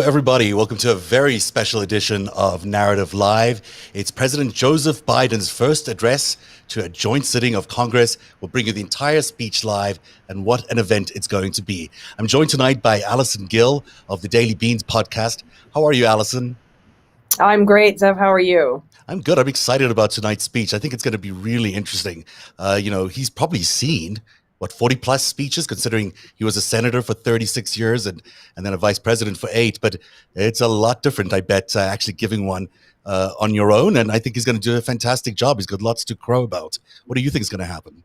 everybody. Welcome to a very special edition of Narrative Live. It's President Joseph Biden's first address to a joint sitting of Congress. We'll bring you the entire speech live, and what an event it's going to be. I'm joined tonight by Allison Gill of the Daily Beans podcast. How are you, Allison? I'm great, Zev. How are you? I'm good. I'm excited about tonight's speech. I think it's going to be really interesting. He's probably seen 40 plus speeches, considering he was a senator for 36 years and then a vice president for 8. But it's a lot different, I bet, actually giving one on your own. And I think he's going to do a fantastic job. He's got lots to crow about. What do you think is going to happen?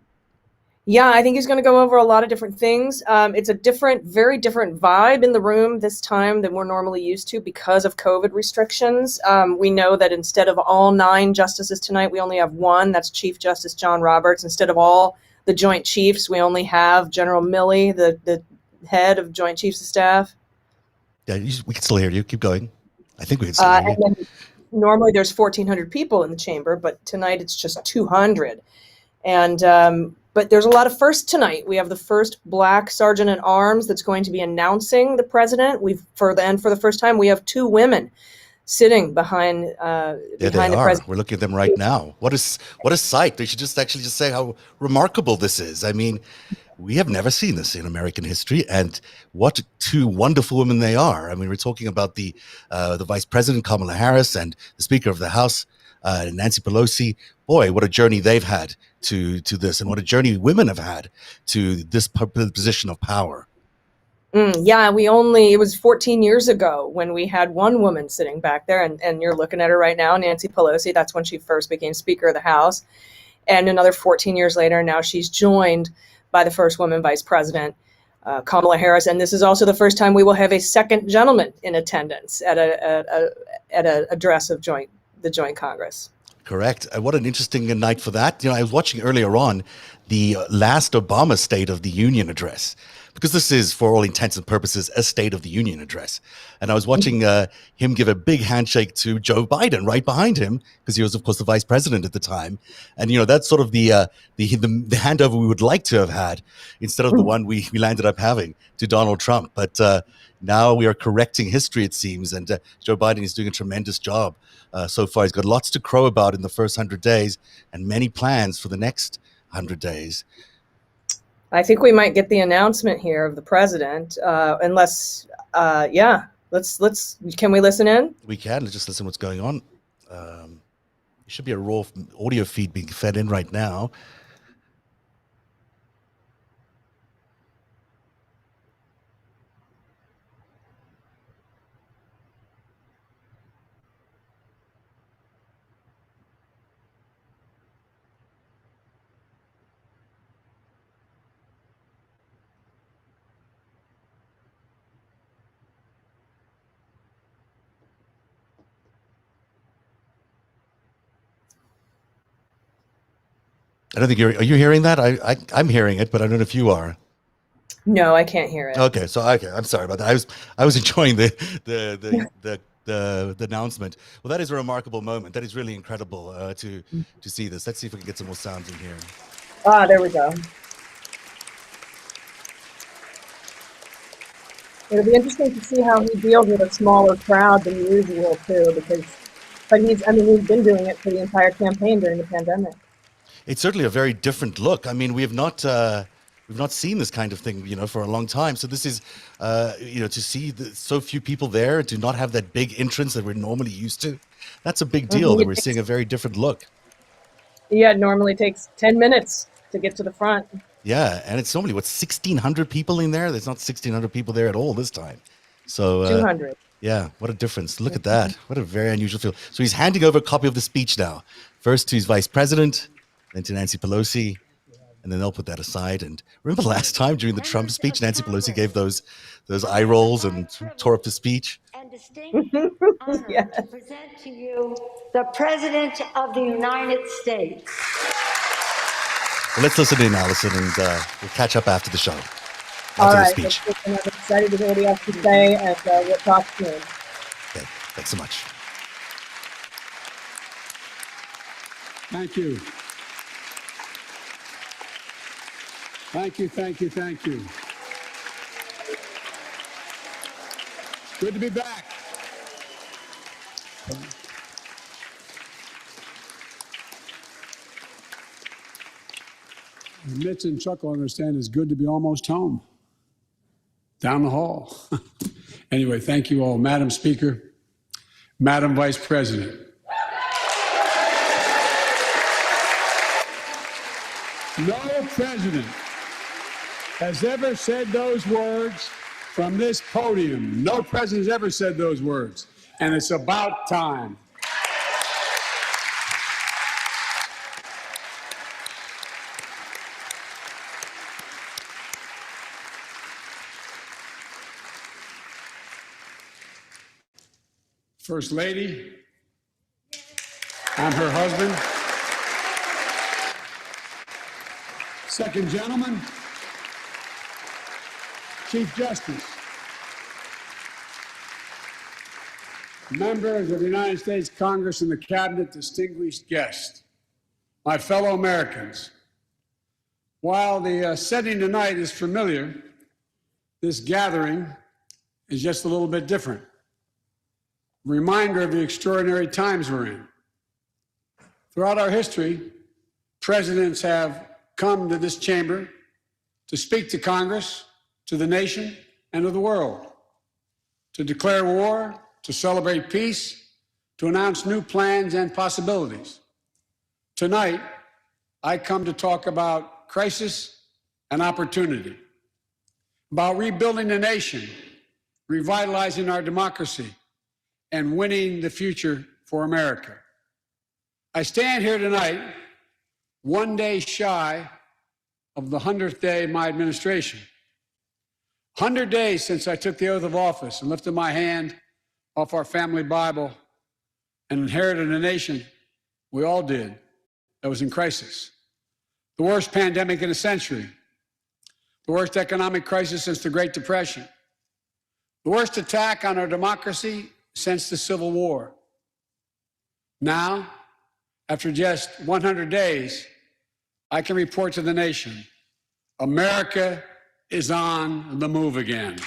Yeah, I think he's going to go over a lot of different things. It's a very different vibe in the room this time than we're normally used to because of COVID restrictions. We know that instead of all 9 justices tonight, we only have one. That's Chief Justice John Roberts. Instead of all the Joint Chiefs, we only have General Milley, the head of Joint Chiefs of Staff. Yeah, we can still hear you. Keep going. I think we can still hear you. And then normally there's 1,400 people in the chamber, but tonight it's just 200. But there's a lot of firsts tonight. We have the first Black sergeant at arms that's going to be announcing the president. For the first time, we have 2 women sitting behind the president. We're looking at them right now. What a sight. They should just say how remarkable this is. I mean, we have never seen this in American history, and what 2 wonderful women they are. I mean, we're talking about the Vice President, Kamala Harris, and the Speaker of the House, Nancy Pelosi. Boy, what a journey they've had to this, and what a journey women have had to this position of power. It was 14 years ago when we had one woman sitting back there, and you're looking at her right now, Nancy Pelosi. That's when she first became Speaker of the House. And another 14 years later, now she's joined by the first woman vice president, Kamala Harris. And this is also the first time we will have a second gentleman in attendance at a address of the joint Congress. Correct. What an interesting night for that. I was watching earlier on the last Obama State of the Union address, because this is, for all intents and purposes, a State of the Union address. And I was watching him give a big handshake to Joe Biden right behind him, because he was, of course, the vice president at the time. And, that's sort of the handover we would like to have had instead of the one we landed up having to Donald Trump. But now we are correcting history, it seems. And Joe Biden is doing a tremendous job so far. He's got lots to crow about in the first 100 days and many plans for the next 100 days. I think we might get the announcement here of the president, let's, can we listen in? We can. Let's just listen what's going on. There should be a raw audio feed being fed in right now. I don't think are you hearing that? I'm hearing it, but I don't know if you are. No, I can't hear it. Okay, I'm sorry about that. I was enjoying the announcement. Well, that is a remarkable moment. That is really incredible to see this. Let's see if we can get some more sounds in here. There we go. It'll be interesting to see how he deals with a smaller crowd than usual too, but he's been doing it for the entire campaign during the pandemic. It's certainly a very different look. I mean, we've not seen this kind of thing, for a long time. So this is, to see so few people there, to not have that big entrance that we're normally used to. That's a big deal. That we're seeing a very different look. Yeah, it normally takes 10 minutes to get to the front. Yeah, and it's normally 1,600 people in there. There's not 1,600 people there at all this time. So 200. Yeah, what a difference. Look at that. What a very unusual feel. So he's handing over a copy of the speech now. First to his vice president, then to Nancy Pelosi, and then they'll put that aside. And remember last time during the Trump speech, Nancy Pelosi gave those eye rolls and tore up the speech? And distinct honor to present to you the President of the United States. Well, let's listen in, Allison, and we'll catch up after the show. All right. I'm excited to hear what he has to say, and we'll talk soon. Okay, thanks so much. Thank you. Thank you, thank you, thank you. Good to be back. Mitch and Chuck will understand it's good to be almost home. Down the hall. Anyway, thank you all. Madam Speaker, Madam Vice President. No president has ever said those words from this podium. No president has ever said those words. And it's about time. First Lady, I'm her husband. Second Gentleman, Chief Justice, members of the United States Congress and the Cabinet, distinguished guests, my fellow Americans. While the setting tonight is familiar, this gathering is just a little bit different. Reminder of the extraordinary times we're in. Throughout our history, presidents have come to this chamber to speak to Congress, to the nation, and to the world, to declare war, to celebrate peace, to announce new plans and possibilities. Tonight, I come to talk about crisis and opportunity, about rebuilding the nation, revitalizing our democracy, and winning the future for America. I stand here tonight, one day shy of the 100th day of my administration. 100 days since I took the oath of office and lifted my hand off our family Bible and inherited a nation, we all did, that was in crisis. The worst pandemic in a century, the worst economic crisis since the Great Depression, the worst attack on our democracy since the Civil War. Now, after just 100 days, I can report to the nation, America is on the move again.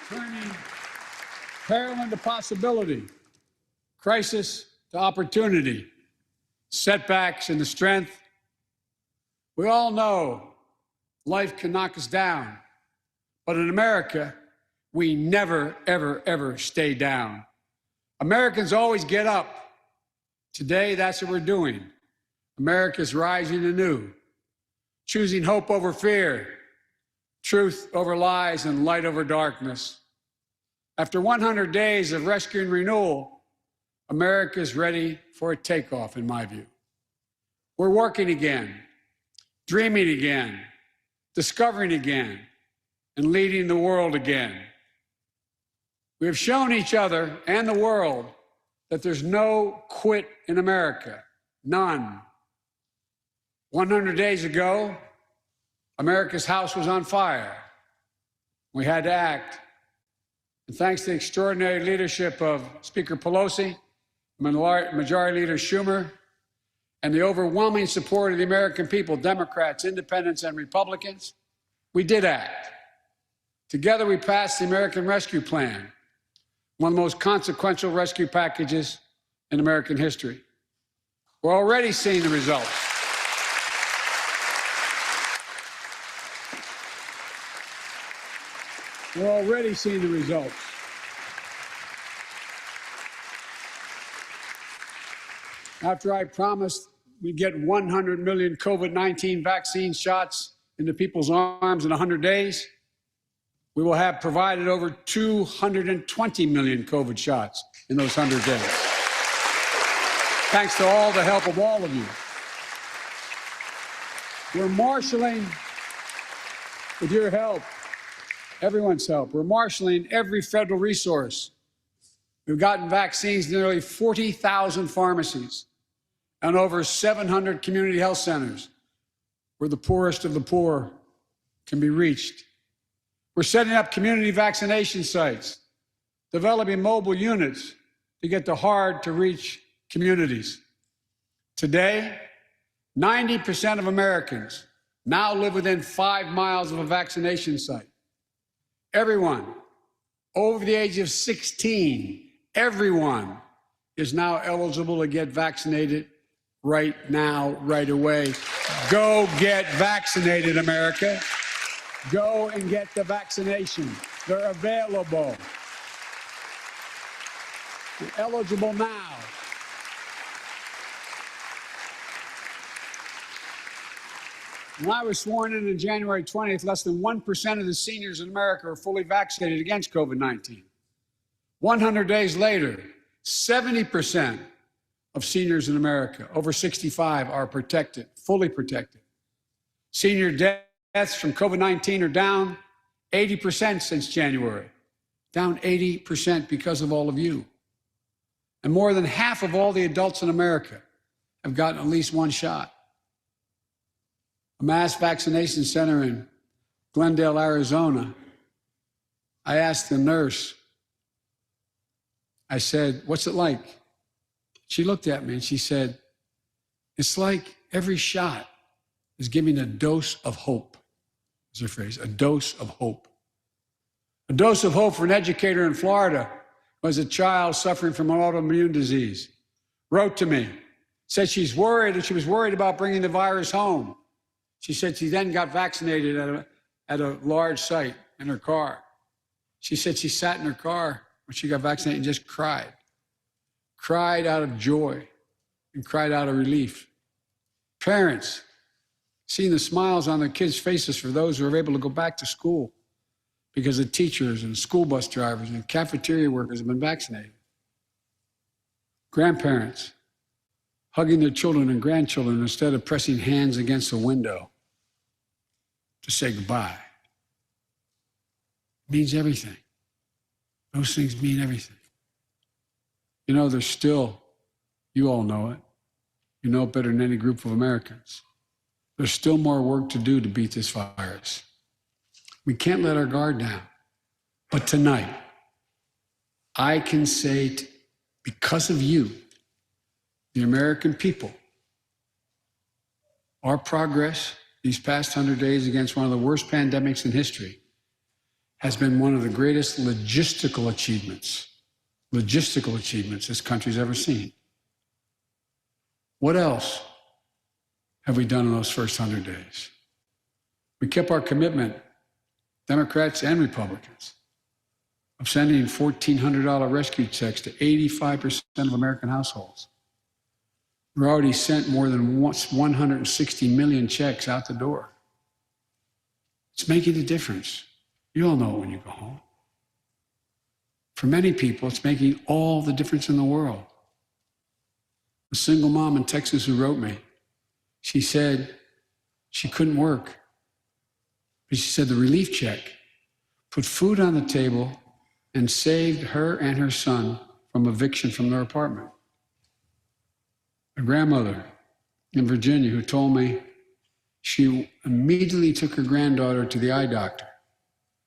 Turning peril into possibility, crisis to opportunity, setbacks into strength. We all know life can knock us down, but in America, we never, ever, ever stay down. Americans always get up. Today, that's what we're doing. America's rising anew, choosing hope over fear, truth over lies, and light over darkness. After 100 days of rescue and renewal, America's ready for a takeoff, in my view. We're working again, dreaming again, discovering again, and leading the world again. We have shown each other and the world that there's no quit in America, none. 100 days ago, America's house was on fire. We had to act. And thanks to the extraordinary leadership of Speaker Pelosi, Majority Leader Schumer, and the overwhelming support of the American people, Democrats, Independents, and Republicans, we did act. Together, we passed the American Rescue Plan, one of the most consequential rescue packages in American history. We're already seeing the results. We're already seeing the results. After I promised we'd get 100 million COVID-19 vaccine shots into people's arms in 100 days, we will have provided over 220 million COVID shots in those 100 days. Thanks to all the help of all of you. We're marshaling, with your help, everyone's help, we're marshaling every federal resource. We've gotten vaccines to nearly 40,000 pharmacies and over 700 community health centers where the poorest of the poor can be reached. We're setting up community vaccination sites, developing mobile units to get to hard-to-reach communities. Today, 90% of Americans, now live within 5 miles of a vaccination site. Everyone over the age of 16, everyone is now eligible to get vaccinated right now, right away. Go get vaccinated, America. Go and get the vaccination. They're available. You're eligible now. When I was sworn in on January 20th, less than 1% of the seniors in America are fully vaccinated against COVID-19. 100 days later, 70% of seniors in America over 65 are protected, fully protected. Senior deaths from COVID-19 are down 80% since January, down 80% because of all of you. And more than half of all the adults in America have gotten at least one shot. A mass vaccination center in Glendale, Arizona, I asked the nurse, I said, "What's it like?" She looked at me and she said, "It's like every shot is giving a dose of hope," is her phrase, a dose of hope. A dose of hope for an educator in Florida who has a child suffering from an autoimmune disease. Wrote to me, said she's worried, and she was worried about bringing the virus home. She said she then got vaccinated at a large site in her car. She said she sat in her car when she got vaccinated and just cried out of joy and cried out of relief. Parents, seeing the smiles on their kids' faces for those who are able to go back to school because the teachers and school bus drivers and cafeteria workers have been vaccinated. Grandparents, hugging their children and grandchildren instead of pressing hands against the window to say goodbye. It means everything. Those things mean everything. You know, there's still, you all know it, you know it better than any group of Americans, there's still more work to do to beat this virus. We can't let our guard down. But tonight, I can say, because of you, the American people, our progress these past 100 days against one of the worst pandemics in history has been one of the greatest logistical achievements this country's ever seen. What else have we done in those first 100 days? We kept our commitment, Democrats and Republicans, of sending $1,400 rescue checks to 85% of American households. We've already sent more than 160 million checks out the door. It's making a difference. You all know it when you go home. For many people, it's making all the difference in the world. A single mom in Texas who wrote me, she said she couldn't work. But she said the relief check put food on the table and saved her and her son from eviction from their apartment. A grandmother in Virginia who told me she immediately took her granddaughter to the eye doctor,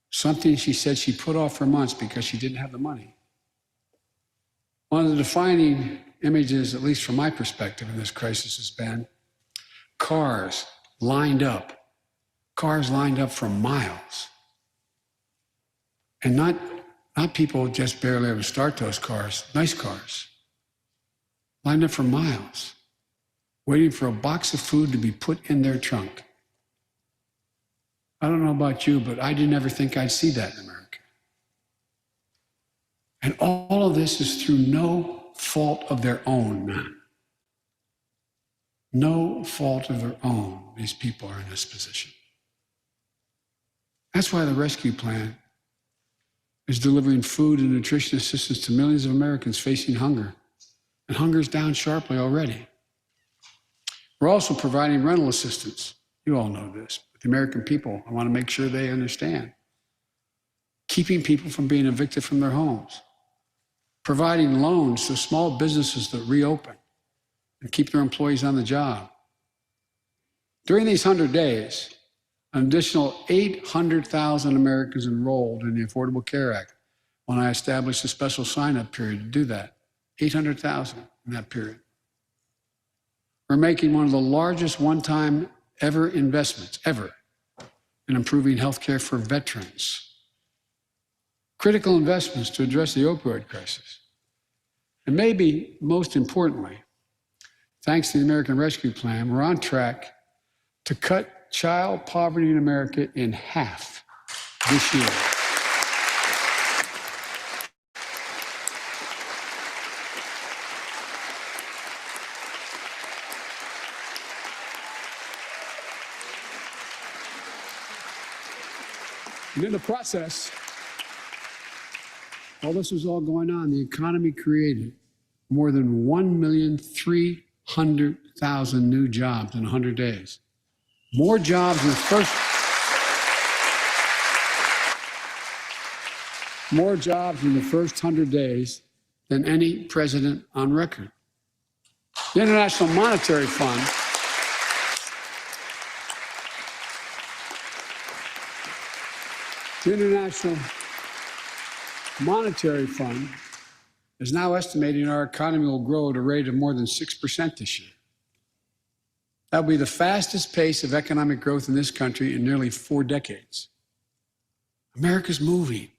something she said she put off for months because she didn't have the money. One of the defining images, at least from my perspective in this crisis, has been cars lined up for miles. And not people just barely able to start those cars, nice cars, lined up for miles, waiting for a box of food to be put in their trunk. I don't know about you, but I didn't ever think I'd see that in America. And all of this is through no fault of their own, man. No fault of their own, these people are in this position. That's why the rescue plan is delivering food and nutrition assistance to millions of Americans facing hunger. And hunger is down sharply already. We're also providing rental assistance. You all know this. But the American people, I want to make sure they understand. Keeping people from being evicted from their homes. Providing loans to small businesses that reopen and keep their employees on the job. During these 100 days, an additional 800,000 Americans enrolled in the Affordable Care Act when I established a special sign-up period to do that. 800,000 in that period. We're making one of the largest one-time ever investments, ever, in improving health care for veterans. Critical investments to address the opioid crisis. And maybe most importantly, thanks to the American Rescue Plan, we're on track to cut child poverty in America in half this year. And in the process, while this was all going on, the economy created more than 1,300,000 new jobs in 100 days. More jobs in the first 100 days than any president on record. The International Monetary Fund is now estimating our economy will grow at a rate of more than 6% this year. That will be the fastest pace of economic growth in this country in nearly 4 decades. America's moving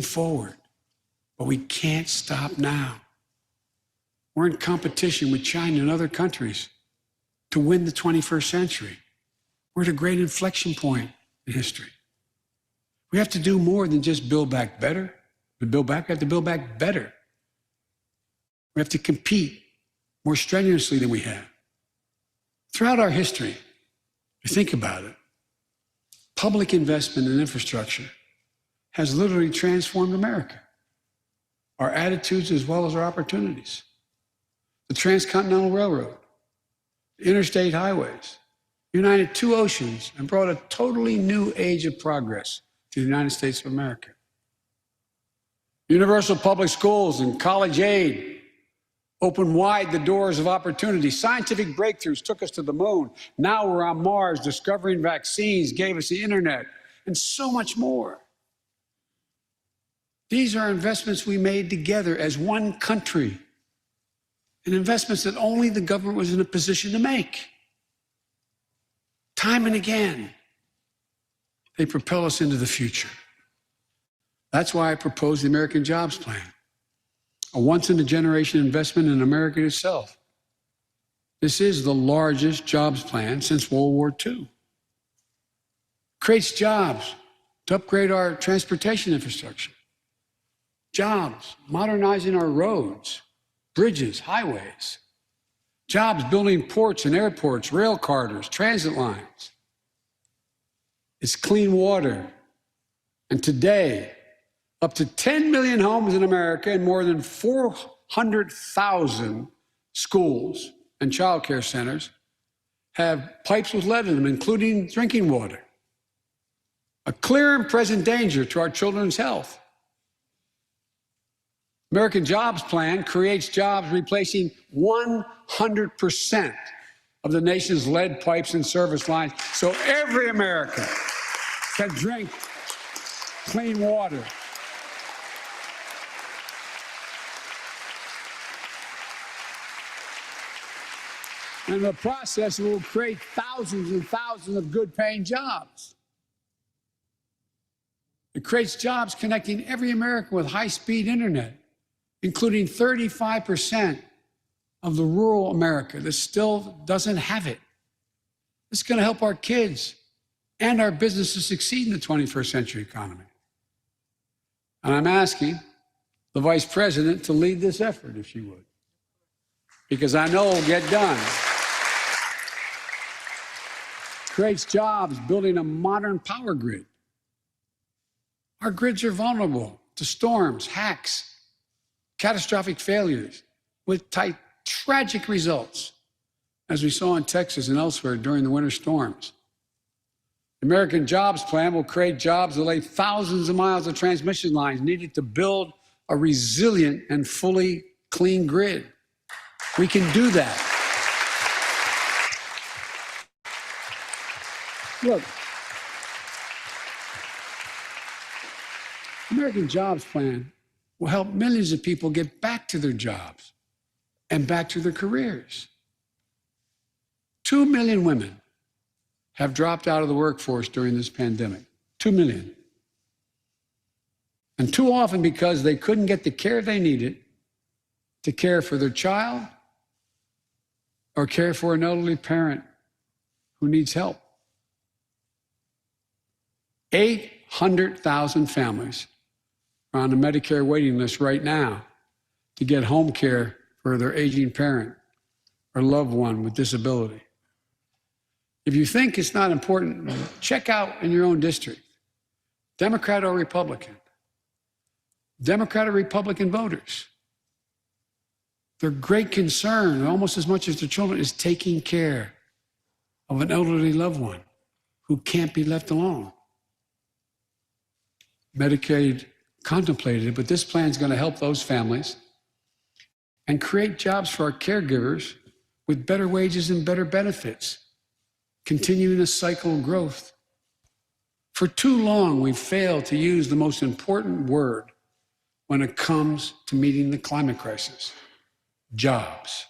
forward, but we can't stop now. We're in competition with China and other countries to win the 21st century. We're at a great inflection point in history. We have to do more than just build back better. We have to build back better. We have to compete more strenuously than we have. Throughout our history, if you think about it, public investment in infrastructure has literally transformed America, our attitudes as well as our opportunities. The Transcontinental Railroad, the interstate highways, united 2 oceans and brought a totally new age of progress to the United States of America. Universal public schools and college aid opened wide the doors of opportunity. Scientific breakthroughs took us to the moon. Now we're on Mars, discovering vaccines, gave us the internet, and so much more. These are investments we made together as one country, and investments that only the government was in a position to make. Time and again, they propel us into the future. That's why I proposed the American Jobs Plan, a once-in-a-generation investment in America itself. This is the largest jobs plan since World War II. Creates jobs to upgrade our transportation infrastructure. Jobs modernizing our roads, bridges, highways. Jobs building ports and airports, rail corridors, transit lines. It's clean water. And today, up to 10 million homes in America and more than 400,000 schools and child care centers have pipes with lead in them, including drinking water. A clear and present danger to our children's health. American Jobs Plan creates jobs replacing 100% of the nation's lead pipes and service lines, so every American can drink clean water. And in the process, it will create thousands and thousands of good-paying jobs. It creates jobs connecting every American with high-speed internet, including 35% of the rural America that still doesn't have it. It's going to help our kids and our businesses succeed in the 21st century economy. And I'm asking the Vice President to lead this effort, if she would, because I know it'll get done. Creates jobs building a modern power grid. Our grids are vulnerable to storms, hacks, catastrophic failures with tragic results, as we saw in Texas and elsewhere during the winter storms. The American Jobs Plan will create jobs that lay thousands of miles of transmission lines needed to build a resilient and fully clean grid. We can do that. Look, the American Jobs Plan will help millions of people get back to their jobs and back to their careers. 2 million women have dropped out of the workforce during this pandemic. 2 million. And too often because they couldn't get the care they needed to care for their child or care for an elderly parent who needs help. 800,000 families are on the Medicare waiting list right now to get home care for their aging parent or loved one with disability. If you think it's not important, check out in your own district, Democrat or Republican. Democrat or Republican voters. Their great concern, almost as much as their children, is taking care of an elderly loved one who can't be left alone. Medicaid contemplated it, but this plan is going to help those families and create jobs for our caregivers with better wages and better benefits, continuing a cycle of growth. For too long, we've failed to use the most important word when it comes to meeting the climate crisis: jobs.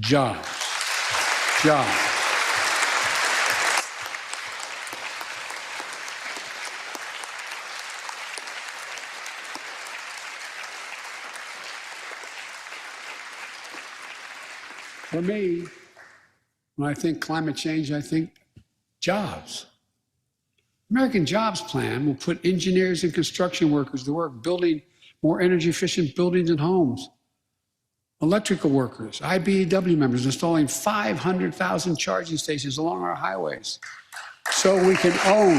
Jobs. Jobs. For me, when I think climate change, I think jobs. American Jobs Plan will put engineers and construction workers to work building more energy efficient buildings and homes. Electrical workers, IBEW members installing 500,000 charging stations along our highways so we can own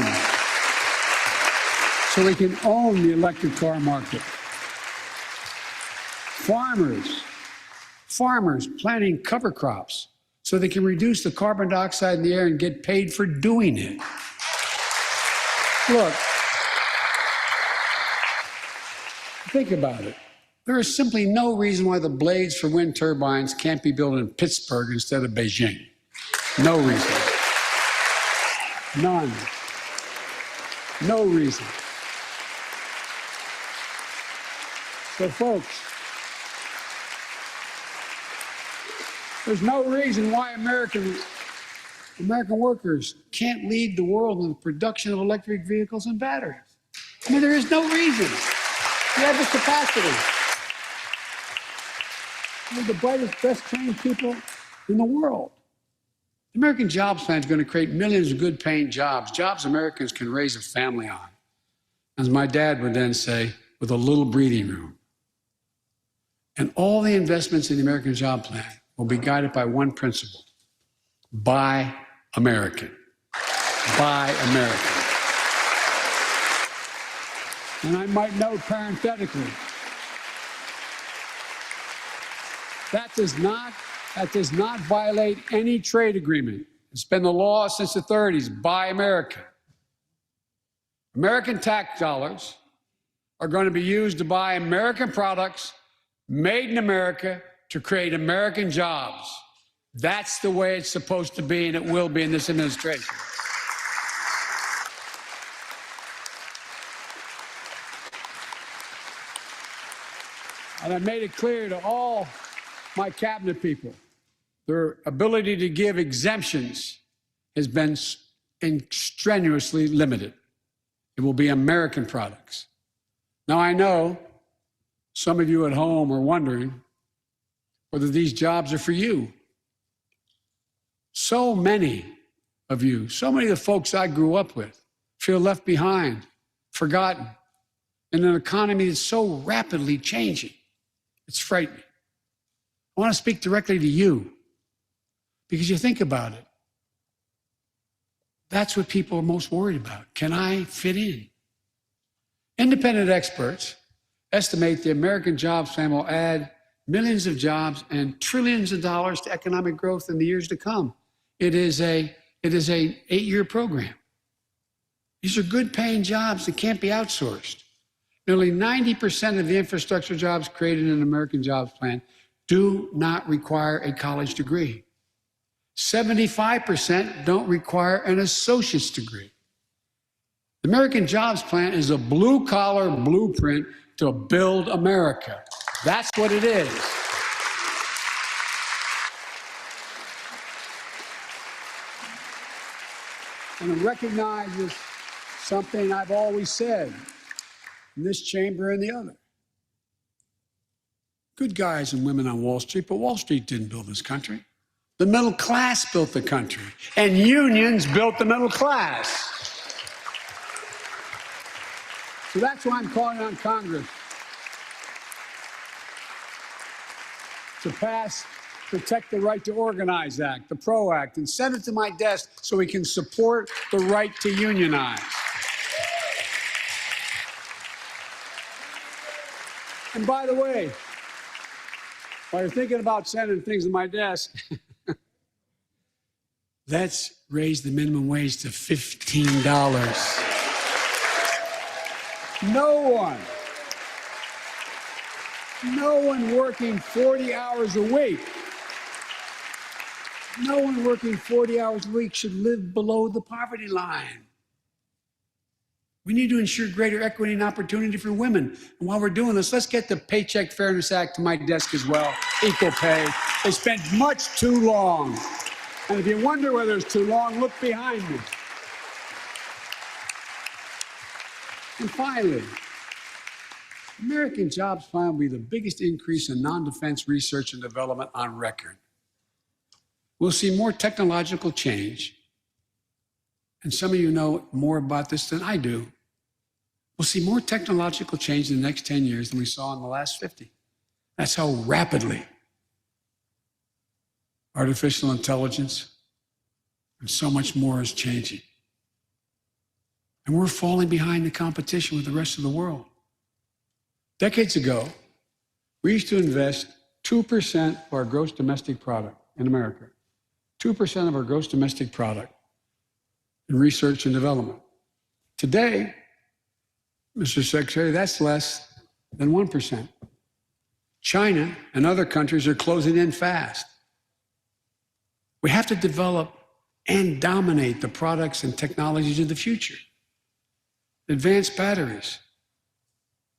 the electric car market. Farmers planting cover crops so they can reduce the carbon dioxide in the air and get paid for doing it. Look, think about it. There is simply no reason why the blades for wind turbines can't be built in Pittsburgh instead of Beijing. No reason. None. No reason. So, folks, there's no reason why American workers can't lead the world in the production of electric vehicles and batteries. I mean, there is no reason. We have the capacity. We're the brightest, best trained people in the world. The American Jobs Plan is going to create millions of good paying jobs, jobs Americans can raise a family on. As my dad would then say, with a little breathing room. And all the investments in the American Job Plan will be guided by one principle: buy American. Buy American. And I might note parenthetically, that does not violate any trade agreement. It's been the law since the 30s. Buy American. American tax dollars are going to be used to buy American products made in America to create American jobs. That's the way it's supposed to be, and it will be in this administration. And I've made it clear to all my cabinet people, their ability to give exemptions has been strenuously limited. It will be American products. Now, I know some of you at home are wondering whether these jobs are for you. So many of you, so many of the folks I grew up with, feel left behind, forgotten, in an economy that's so rapidly changing. It's frightening. I want to speak directly to you, because you think about it. That's what people are most worried about. Can I fit in? Independent experts estimate the American Jobs Plan will add millions of jobs and trillions of dollars to economic growth in the years to come. It is an 8-year program. These are good paying jobs that can't be outsourced. Nearly 90% of the infrastructure jobs created in the American Jobs Plan do not require a college degree. 75% don't require an associate's degree. The American Jobs Plan is a blue-collar blueprint to build America. That's what it is. and it recognizes something I've always said in this chamber and the other. Good guys and women on Wall Street, but Wall Street didn't build this country. The middle class built the country, and unions built the middle class. So that's why I'm calling on Congress to pass Protect the Right to Organize Act, the PRO Act, and send it to my desk so we can support the right to unionize. And by the way, while you're thinking about sending things to my desk, let's raise the minimum wage to $15. No one working 40 hours a week, should live below the poverty line. We need to ensure greater equity and opportunity for women. And while we're doing this, let's get the Paycheck Fairness Act to my desk as well. Equal pay. They spent much too long. And if you wonder whether it's too long, look behind me. And finally, American Jobs Plan will be the biggest increase in non-defense research and development on record. We'll see more technological change, and some of you know more about this than I do. We'll see more technological change in the next 10 years than we saw in the last 50. That's how rapidly artificial intelligence and so much more is changing. And we're falling behind the competition with the rest of the world. Decades ago, we used to invest 2% of our gross domestic product in America, 2% of our gross domestic product in research and development. Today, Mr. Secretary, that's less than 1%. China and other countries are closing in fast. We have to develop and dominate the products and technologies of the future. Advanced batteries,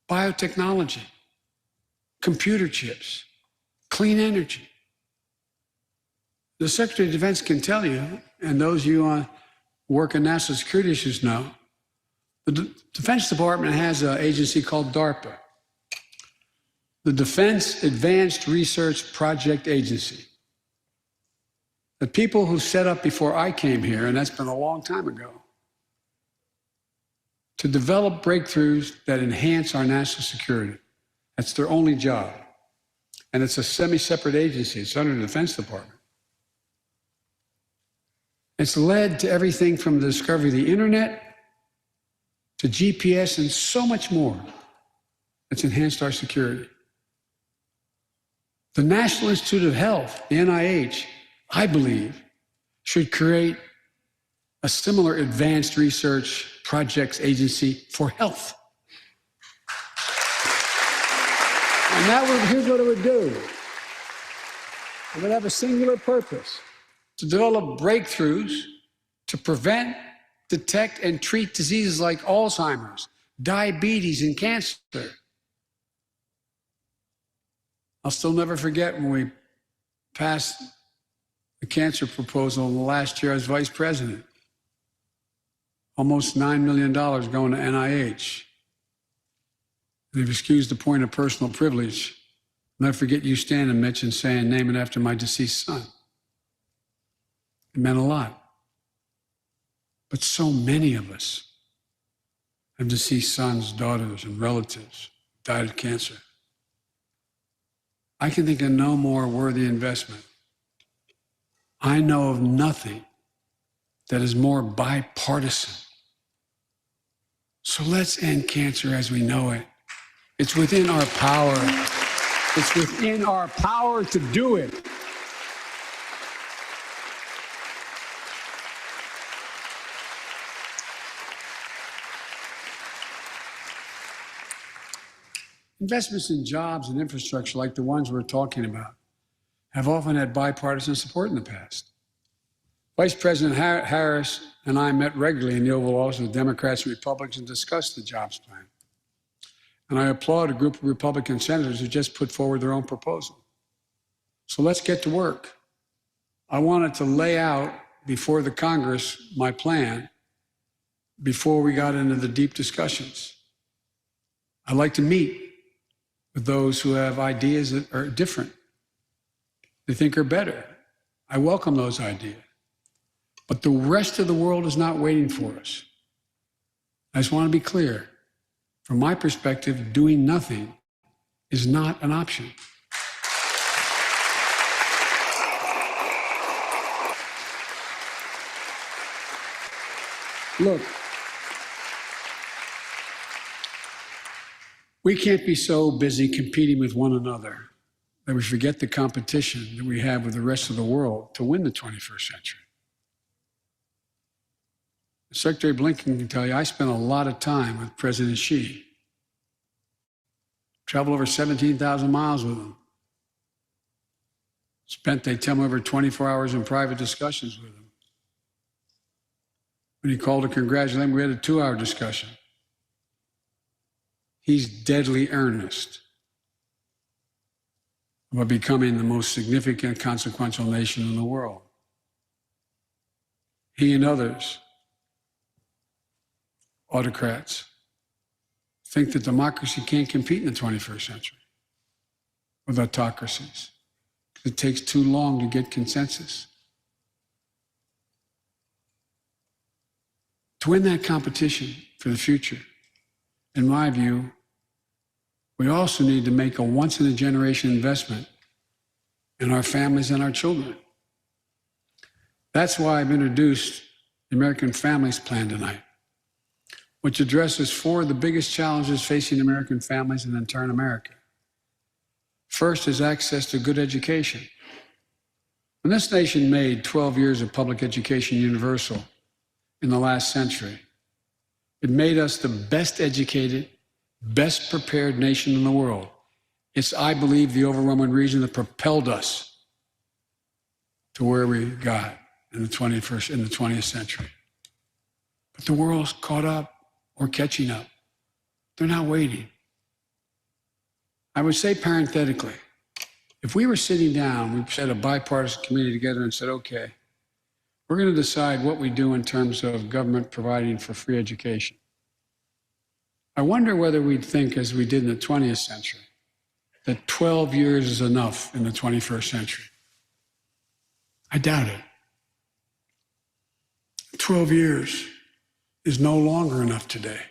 biotechnology, computer chips, clean energy. The Secretary of Defense can tell you, and those of you who work in national security issues know, the Defense Department has an agency called DARPA, the Defense Advanced Research Project Agency. The people who set up before I came here, and that's been a long time ago, to develop breakthroughs that enhance our national security. That's their only job. And it's a semi-separate agency. It's under the Defense Department. It's led to everything from the discovery of the internet to GPS and so much more that's enhanced our security. The National Institute of Health, the NIH, I believe, should create a similar advanced research projects agency for health. And here's what it would do. It would have a singular purpose: to develop breakthroughs to prevent, detect, and treat diseases like Alzheimer's, diabetes, and cancer. I'll still never forget when we passed the cancer proposal in the last year I was vice president. Almost $9 million going to NIH. They've excused the point of personal privilege. I'll never forget you standing, Mitch, and saying, "Name it after my deceased son." It meant a lot. But so many of us have deceased sons, daughters, and relatives who died of cancer. I can think of no more worthy investment. I know of nothing that is more bipartisan. So let's end cancer as we know it. It's within our power. It's within our power to do it. Investments in jobs and infrastructure like the ones we're talking about have often had bipartisan support in the past. Vice President Harris and I met regularly in the Oval Office with Democrats and Republicans and discussed the jobs plan. And I applaud a group of Republican senators who just put forward their own proposal. So let's get to work. I wanted to lay out before the Congress my plan before we got into the deep discussions. I'd like to meet with those who have ideas that are different, they think are better. I welcome those ideas. But the rest of the world is not waiting for us. I just want to be clear. From my perspective, doing nothing is not an option. Look, we can't be so busy competing with one another that we forget the competition that we have with the rest of the world to win the 21st century. Secretary Blinken can tell you, I spent a lot of time with President Xi. Traveled over 17,000 miles with him. Spent, they tell me, over 24 hours in private discussions with him. When he called to congratulate him, we had a 2-hour discussion. He's deadly earnest about becoming the most significant, consequential nation in the world. He and others, autocrats, think that democracy can't compete in the 21st century with autocracies. It takes too long to get consensus. To win that competition for the future, in my view, we also need to make a once-in-a-generation investment in our families and our children. That's why I've introduced the American Families Plan tonight, which addresses 4 of the biggest challenges facing American families and in turn America. First is access to good education. When this nation made 12 years of public education universal in the last century, it made us the best educated, best prepared nation in the world. It's, I believe, the overwhelming reason that propelled us to where we got in the 20th century. But the world's caught up or catching up. They're not waiting. I would say parenthetically, if we were sitting down, we set a bipartisan committee together and said, okay, we're going to decide what we do in terms of government providing for free education. I wonder whether we'd think, as we did in the 20th century, that 12 years is enough in the 21st century. I doubt it. 12 years is no longer enough today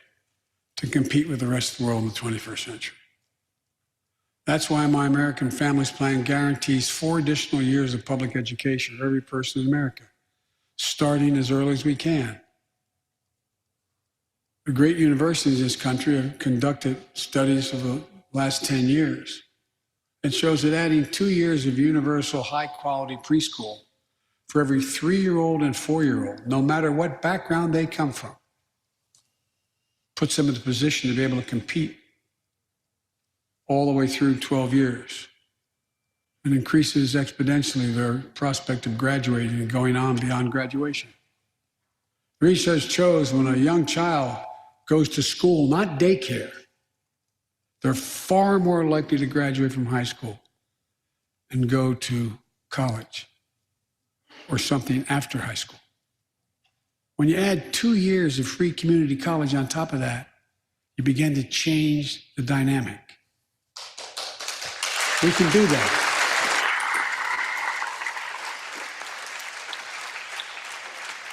to compete with the rest of the world in the 21st century. That's why my American Families Plan guarantees 4 additional years of public education for every person in America, starting as early as we can. The great universities in this country have conducted studies of the last 10 years. It shows that adding 2 years of universal high-quality preschool for every 3-year-old and 4-year-old, no matter what background they come from, puts them in the position to be able to compete all the way through 12 years and increases exponentially their prospect of graduating and going on beyond graduation. Research shows when a young child goes to school, not daycare, they're far more likely to graduate from high school and go to college or something after high school. When you add 2 years of free community college on top of that, you begin to change the dynamic. We can do that.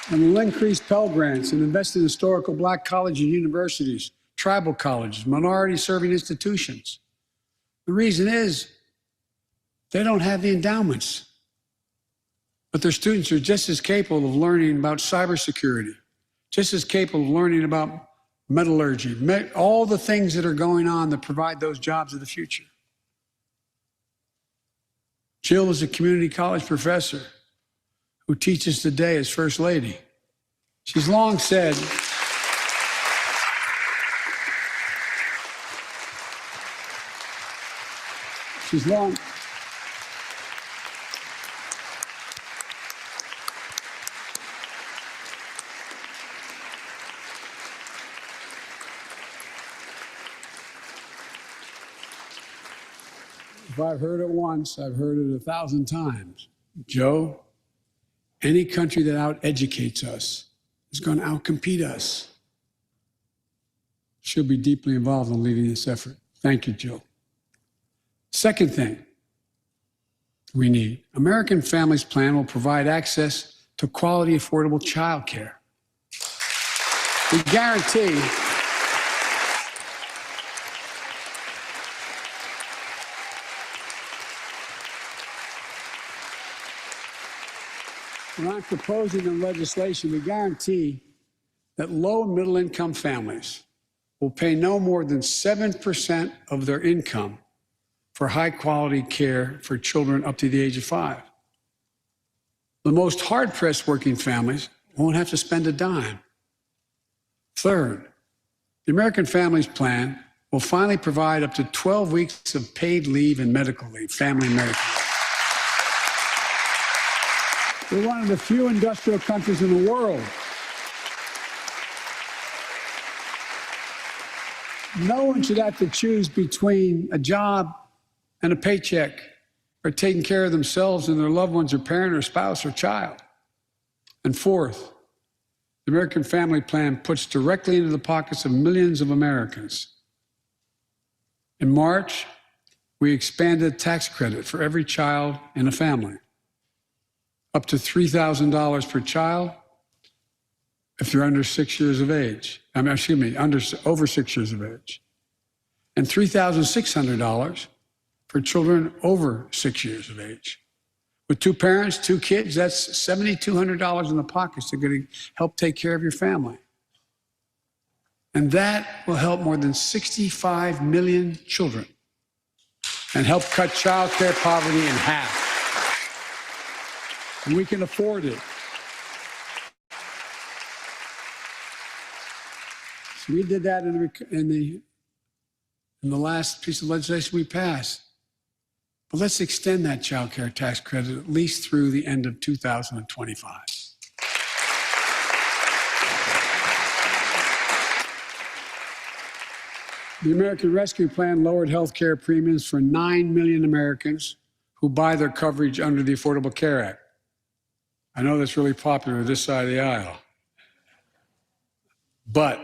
And we'll increase Pell Grants and invest in historical Black colleges and universities, tribal colleges, minority-serving institutions. The reason is they don't have the endowments. But their students are just as capable of learning about cybersecurity, just as capable of learning about metallurgy, all the things that are going on that provide those jobs of the future. Jill is a community college professor who teaches today as First Lady. She's long said, if I've heard it once, I've heard it 1,000 times. Joe, Any country that out-educates us is going to outcompete us. She'll be deeply involved in leading this effort. Thank you, Jill. Second thing we need, American Families Plan will provide access to quality, affordable child care. We guarantee what I'm proposing in legislation, we guarantee that low and middle income families will pay no more than 7% of their income for high quality care for children up to the age of 5. The most hard pressed working families won't have to spend a dime. Third, the American Families Plan will finally provide up to 12 weeks of paid leave and medical leave, family and medical leave. We're one of the few industrial countries in the world. No one should have to choose between a job and a paycheck or taking care of themselves and their loved ones or parent or spouse or child. And fourth, the American Family Plan puts directly into the pockets of millions of Americans. In March, we expanded tax credit for every child in a family, up to $3,000 per child if you're under 6 years of age. Over 6 years of age. And $3,600 for children over 6 years of age. With 2 parents, 2 kids, that's $7,200 in the pockets that are going to help take care of your family. And that will help more than 65 million children and help cut child care poverty in half. And we can afford it. So we did that in the last piece of legislation we passed. But let's extend that child care tax credit at least through the end of 2025. The American Rescue Plan lowered health care premiums for 9 million Americans who buy their coverage under the Affordable Care Act. I know that's really popular this side of the aisle. But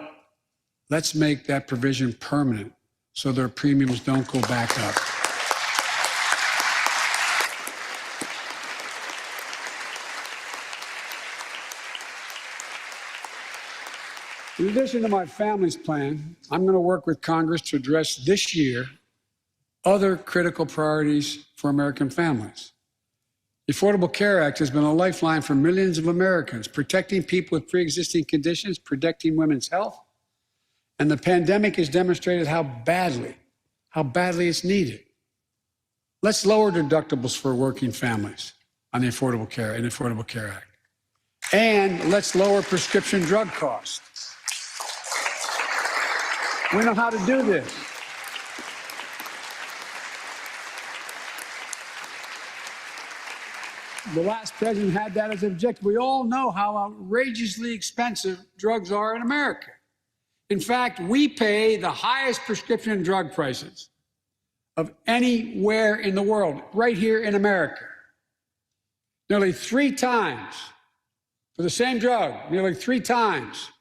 let's make that provision permanent so their premiums don't go back up. In addition to my family's plan, I'm going to work with Congress to address this year other critical priorities for American families. The Affordable Care Act has been a lifeline for millions of Americans, protecting people with pre-existing conditions, protecting women's health. And the pandemic has demonstrated how badly it's needed. Let's lower deductibles for working families on the Affordable Care Act. And let's lower prescription drug costs. We know how to do this. The last president had that as an objective. We all know how outrageously expensive drugs are in America. In fact, we pay the highest prescription drug prices of anywhere in the world, right here in America. Nearly 3 times for the same drug, nearly 3 times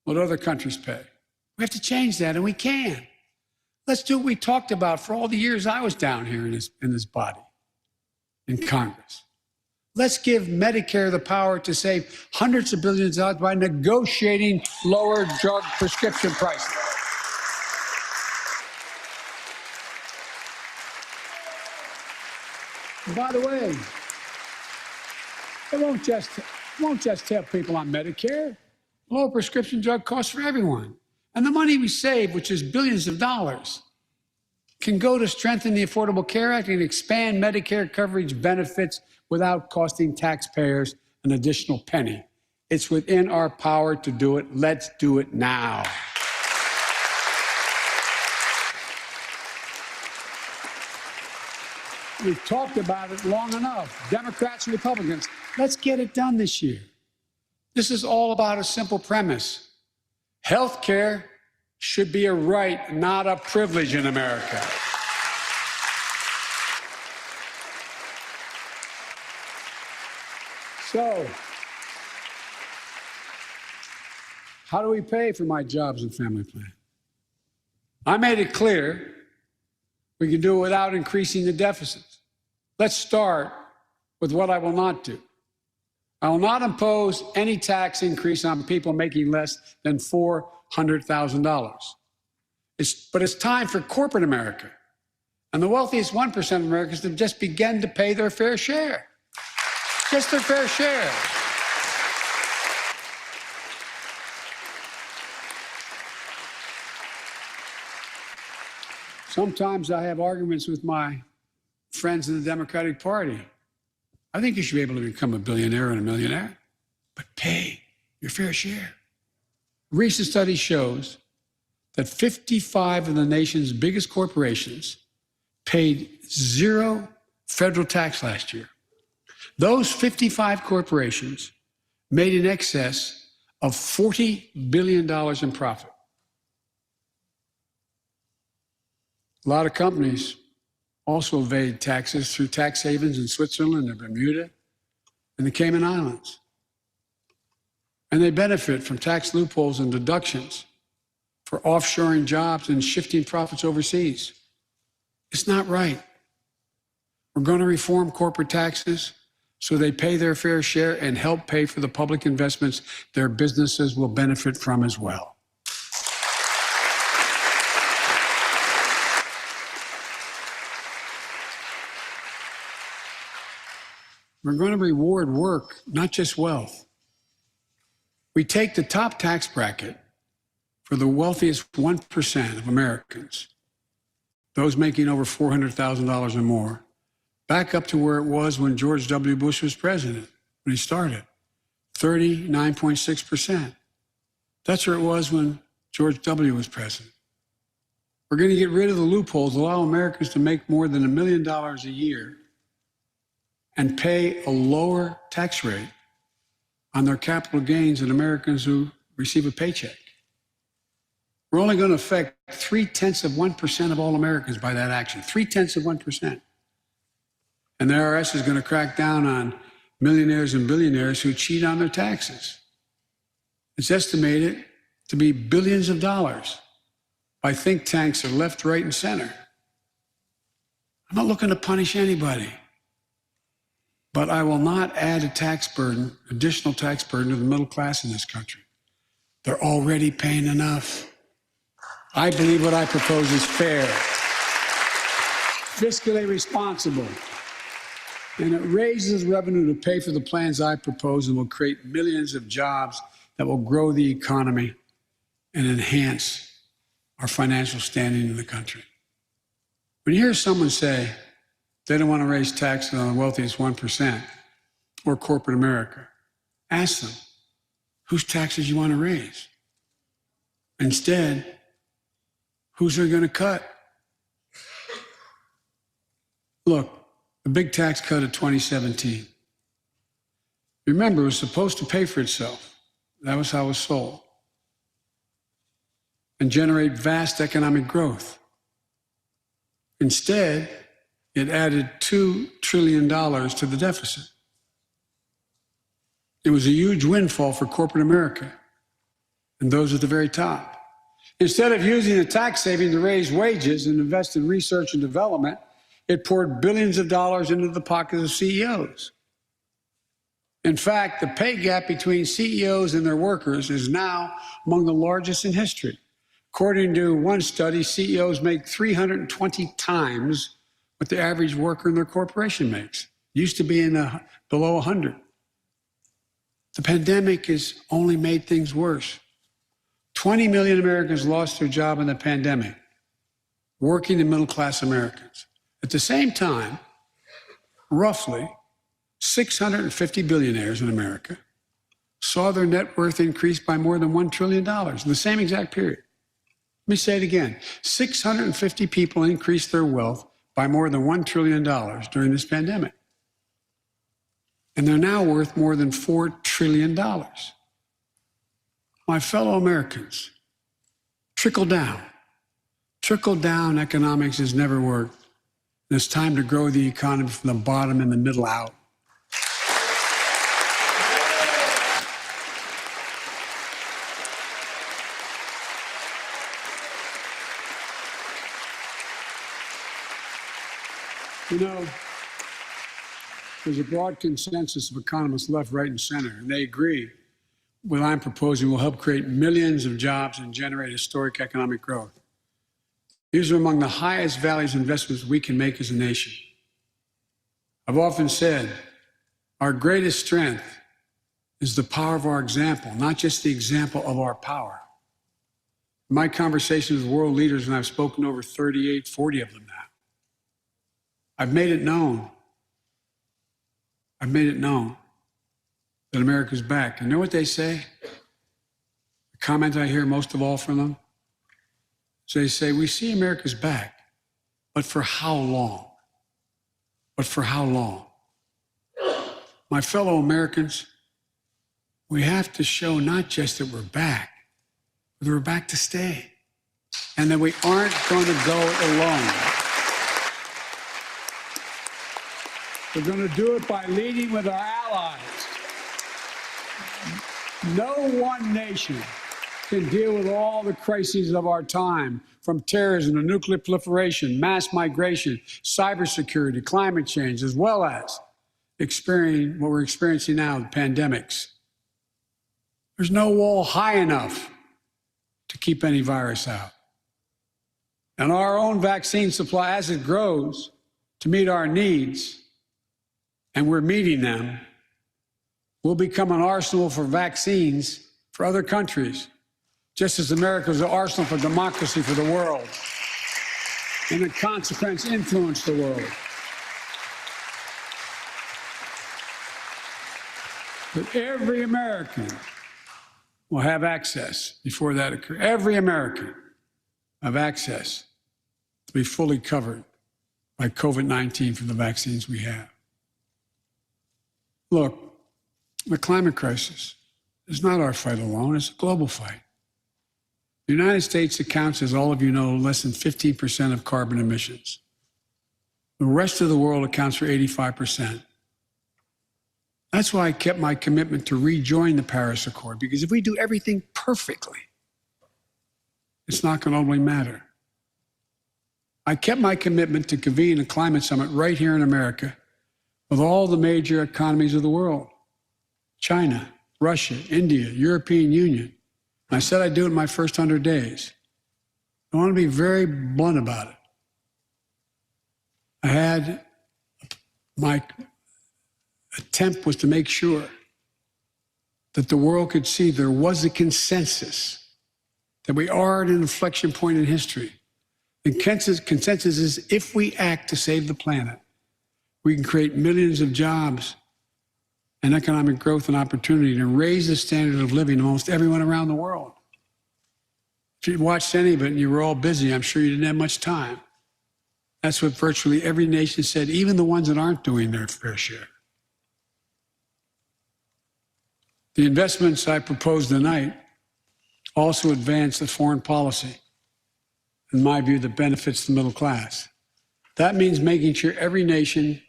what other countries pay. We have to change that, and we can. Let's do what we talked about for all the years I was down here in this body, in Congress. Let's give Medicare the power to save hundreds of billions of dollars by negotiating lower drug prescription prices. And by the way, it won't just help people on Medicare. Lower prescription drug costs for everyone. And the money we save, which is billions of dollars, can go to strengthen the Affordable Care Act and expand Medicare coverage benefits without costing taxpayers an additional penny. It's within our power to do it. Let's do it now. We've talked about it long enough, Democrats and Republicans. Let's get it done this year. This is all about a simple premise. Health care should be a right, not a privilege in America. So, how do we pay for my jobs and family plan? I made it clear we can do it without increasing the deficits. Let's start with what I will not do. I will not impose any tax increase on people making less than $400,000. But it's time for corporate America and the wealthiest 1% of Americans to just begin to pay their fair share. Just their fair share. Sometimes I have arguments with my friends in the Democratic Party. I think you should be able to become a billionaire and a millionaire, but pay your fair share. A recent study shows that 55 of the nation's biggest corporations paid zero federal tax last year. Those 55 corporations made in excess of $40 billion in profit. A lot of companies also evade taxes through tax havens in Switzerland and Bermuda and the Cayman Islands. And they benefit from tax loopholes and deductions for offshoring jobs and shifting profits overseas. It's not right. We're going to reform corporate taxes so they pay their fair share and help pay for the public investments their businesses will benefit from as well. We're going to reward work, not just wealth. We take the top tax bracket for the wealthiest 1% of Americans, those making over $400,000 or more, back up to where it was when George W. Bush was president, when he started, 39.6%. That's where it was when George W. was president. We're going to get rid of the loopholes, allow Americans to make more than $1 million a year and pay a lower tax rate on their capital gains than Americans who receive a paycheck. We're only going to affect 0.3% of all Americans by that action, 0.3%. And the IRS is going to crack down on millionaires and billionaires who cheat on their taxes. It's estimated to be billions of dollars by think tanks of left, right, and center. I'm not looking to punish anybody. But I will not add a tax burden, additional tax burden to the middle class in this country. They're already paying enough. I believe what I propose is fair, fiscally responsible, and it raises revenue to pay for the plans I propose and will create millions of jobs that will grow the economy and enhance our financial standing in the country. When you hear someone say, they don't want to raise taxes on the wealthiest 1% or corporate America, ask them, whose taxes you want to raise? Instead, who's they going to cut? Look, the big tax cut of 2017. Remember, it was supposed to pay for itself. That was how it was sold. And generate vast economic growth. Instead, it added $2 trillion to the deficit. It was a huge windfall for corporate America and those at the very top. Instead of using the tax saving to raise wages and invest in research and development, it poured billions of dollars into the pockets of CEOs. In fact, the pay gap between CEOs and their workers is now among the largest in history. According to one study, CEOs make 320 times what the average worker in their corporation makes. Used to be below 100. The pandemic has only made things worse. 20 million Americans lost their job in the pandemic, working and middle-class Americans. At the same time, roughly 650 billionaires in America saw their net worth increase by more than $1 trillion in the same exact period. Let me say it again. 650 people increased their wealth by more than $1 trillion during this pandemic. And they're now worth more than $4 trillion. My fellow Americans, trickle down. Trickle down economics has never worked. And it's time to grow the economy from the bottom and the middle out. You know, there's a broad consensus of economists left, right, and center, and they agree what I'm proposing will help create millions of jobs and generate historic economic growth. These are among the highest values investments we can make as a nation. I've often said our greatest strength is the power of our example, not just the example of our power. In my conversations with world leaders, and I've spoken to over 38, 40 of them now, I've made it known that America's back. And you know what they say? The comment I hear most of all from them? So they say, we see America's back, but for how long? But for how long? My fellow Americans, we have to show not just that we're back, but that we're back to stay, and that we aren't going to go alone. We're going to do it by leading with our allies. No one nation can deal with all the crises of our time, from terrorism to nuclear proliferation, mass migration, cybersecurity, climate change, as well as what we're experiencing now, the pandemics. There's no wall high enough to keep any virus out. And our own vaccine supply, as it grows to meet our needs, and we're meeting them, will become an arsenal for vaccines for other countries, just as America is an arsenal for democracy for the world, and in consequence, influence the world. But every American will have access before that occurs. Every American will have access to be fully covered by COVID-19 from the vaccines we have. Look, the climate crisis is not our fight alone, it's a global fight. The United States accounts, as all of you know, less than 15% of carbon emissions. The rest of the world accounts for 85%. That's why I kept my commitment to rejoin the Paris Accord, because if we do everything perfectly, it's not going to only matter. I kept my commitment to convene a climate summit right here in America with all the major economies of the world: China, Russia, India, European Union. And I said I'd do it in my first 100 days. I want to be very blunt about it. My attempt was to make sure that the world could see there was a consensus, that we are at an inflection point in history. The consensus is if we act to save the planet, we can create millions of jobs and economic growth and opportunity to raise the standard of living of almost everyone around the world. If you watched any of it and you were all busy, I'm sure you didn't have much time. That's what virtually every nation said, even the ones that aren't doing their fair share. The investments I proposed tonight also advance the foreign policy, in my view, that benefits the middle class. That means making sure every nation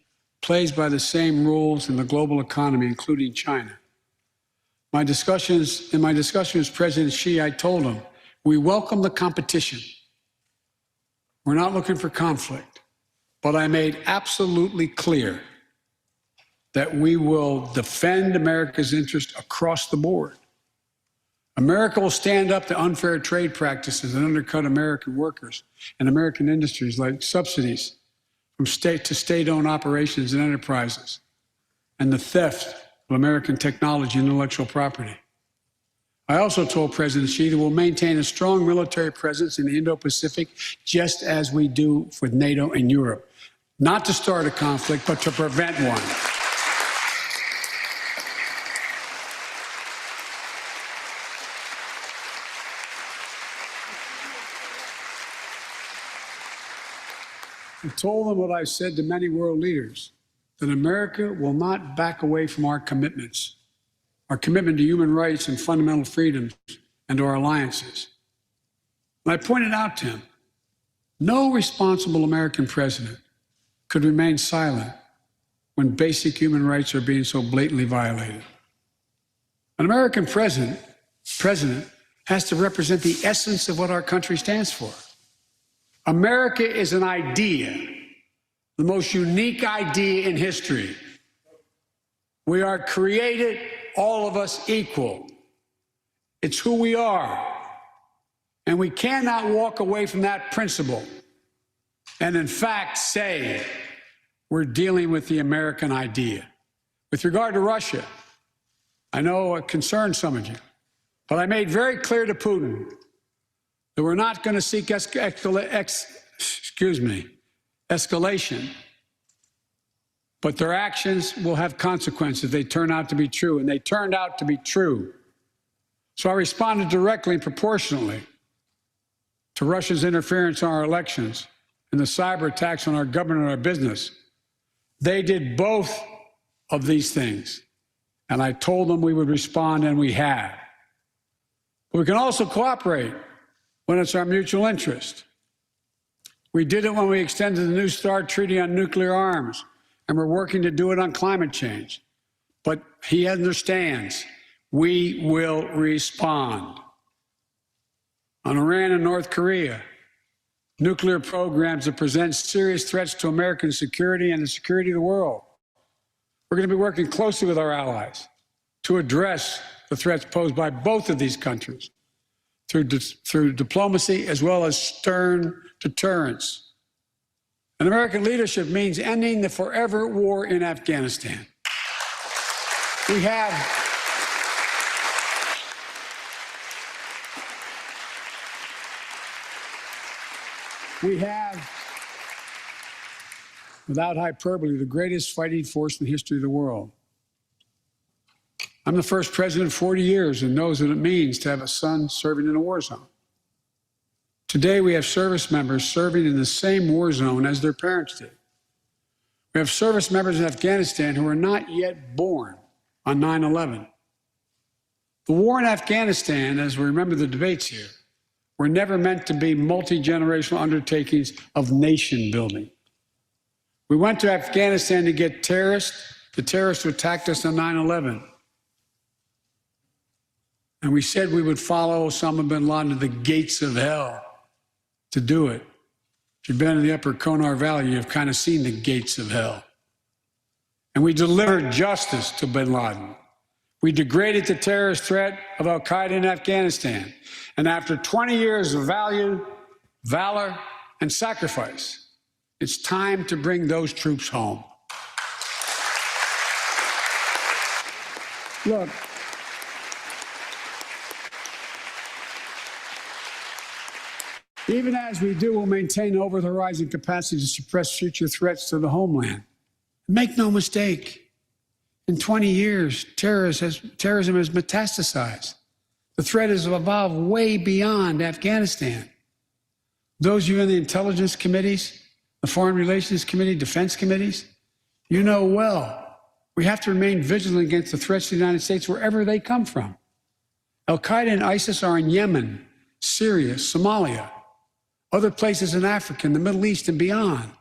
plays by the same rules in the global economy, including China. In my discussion with President Xi, I told him, we welcome the competition. We're not looking for conflict. But I made absolutely clear that we will defend America's interest across the board. America will stand up to unfair trade practices that undercut American workers and American industries, like subsidies from state to state-owned operations and enterprises, and the theft of American technology and intellectual property. I also told President Xi that we'll maintain a strong military presence in the Indo-Pacific, just as we do with NATO and Europe, not to start a conflict, but to prevent one. I told them what I said to many world leaders, that America will not back away from our commitments, our commitment to human rights and fundamental freedoms, and to our alliances. And I pointed out to him, no responsible American president could remain silent when basic human rights are being so blatantly violated. An American president has to represent the essence of what our country stands for. America is an idea, the most unique idea in history. We are created, all of us, equal. It's who we are. And we cannot walk away from that principle and, in fact, say we're dealing with the American idea. With regard to Russia, I know it concerns some of you, but I made very clear to Putin that we're not going to seek escalation, but their actions will have consequences. They turn out to be true, and they turned out to be true. So I responded directly and proportionately to Russia's interference in our elections and the cyber attacks on our government and our business. They did both of these things, and I told them we would respond, and we have. But we can also cooperate when it's our mutual interest. We did it when we extended the New START Treaty on nuclear arms, and we're working to do it on climate change. But he understands we will respond. On Iran and North Korea, nuclear programs that present serious threats to American security and the security of the world. We're going to be working closely with our allies to address the threats posed by both of these countries through diplomacy as well as stern deterrence. And American leadership means ending the forever war in Afghanistan. We have without hyperbole, the greatest fighting force in the history of the world. I'm the first president in 40 years who knows what it means to have a son serving in a war zone. Today, we have service members serving in the same war zone as their parents did. We have service members in Afghanistan who are not yet born on 9/11. The war in Afghanistan, as we remember the debates here, were never meant to be multi-generational undertakings of nation building. We went to Afghanistan to get the terrorists who attacked us on 9/11. And we said we would follow Osama bin Laden to the gates of hell to do it. If you've been in the upper Konar Valley, you've kind of seen the gates of hell. And we delivered justice to bin Laden. We degraded the terrorist threat of al-Qaeda in Afghanistan. And after 20 years of valor, and sacrifice, it's time to bring those troops home. Look, even as we do, we'll maintain over-the-horizon capacity to suppress future threats to the homeland. Make no mistake, in 20 years, terrorism has metastasized. The threat has evolved way beyond Afghanistan. Those of you in the intelligence committees, the foreign relations committee, defense committees, you know well, we have to remain vigilant against the threats to the United States wherever they come from. Al-Qaeda and ISIS are in Yemen, Syria, Somalia, other places in Africa, in the Middle East, and beyond.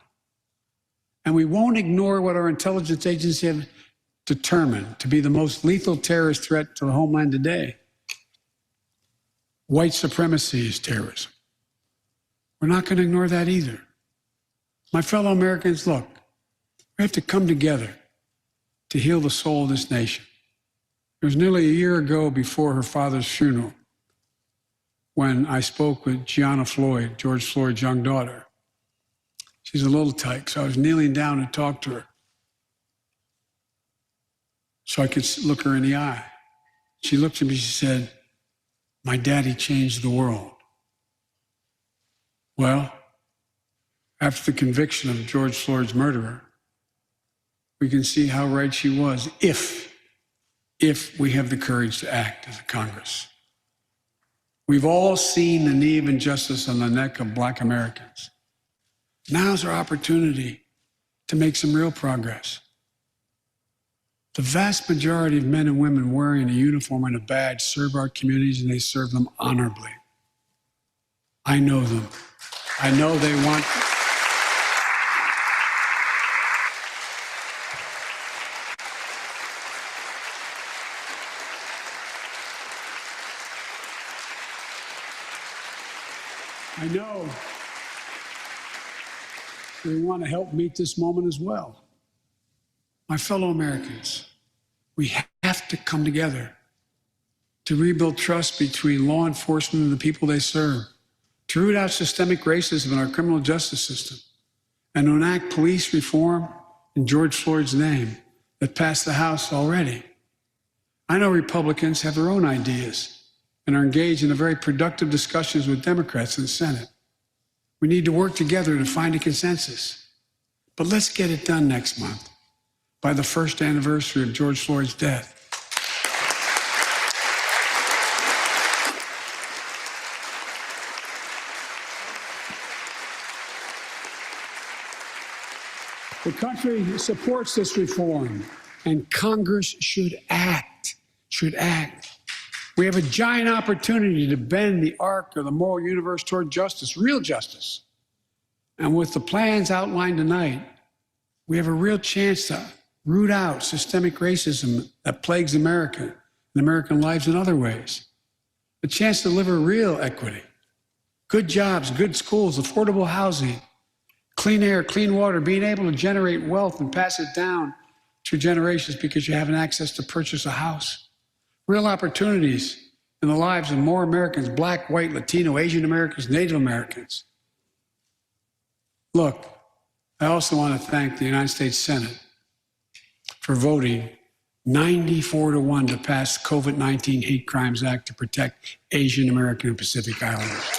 And we won't ignore what our intelligence agencies have determined to be the most lethal terrorist threat to the homeland today. White supremacy is terrorism. We're not going to ignore that either. My fellow Americans, look, we have to come together to heal the soul of this nation. It was nearly a year ago before her father's funeral when I spoke with Gianna Floyd, George Floyd's young daughter. She's a little tyke, so I was kneeling down to talk to her so I could look her in the eye. She looked at me, she said, "My daddy changed the world." Well, after the conviction of George Floyd's murderer, we can see how right she was if we have the courage to act as a Congress. We've all seen the knee of injustice on the neck of Black Americans. Now's our opportunity to make some real progress. The vast majority of men and women wearing a uniform and a badge serve our communities, and they serve them honorably. I know them. I know they want. we want to help meet this moment as well. My fellow Americans, we have to come together to rebuild trust between law enforcement and the people they serve, to root out systemic racism in our criminal justice system, and to enact police reform in George Floyd's name that passed the House already. I know Republicans have their own ideas and are engaged in very productive discussions with Democrats in the Senate. We need to work together to find a consensus. But let's get it done next month, by the first anniversary of George Floyd's death. The country supports this reform, and Congress should act. We have a giant opportunity to bend the arc of the moral universe toward justice, real justice. And with the plans outlined tonight, we have a real chance to root out systemic racism that plagues America and American lives in other ways. A chance to deliver real equity, good jobs, good schools, affordable housing, clean air, clean water, being able to generate wealth and pass it down through generations because you have an access to purchase a house. Real opportunities in the lives of more Americans, Black, white, Latino, Asian Americans, Native Americans. Look, I also want to thank the United States Senate for voting 94-1 to pass the COVID-19 Hate Crimes Act to protect Asian American and Pacific Islanders.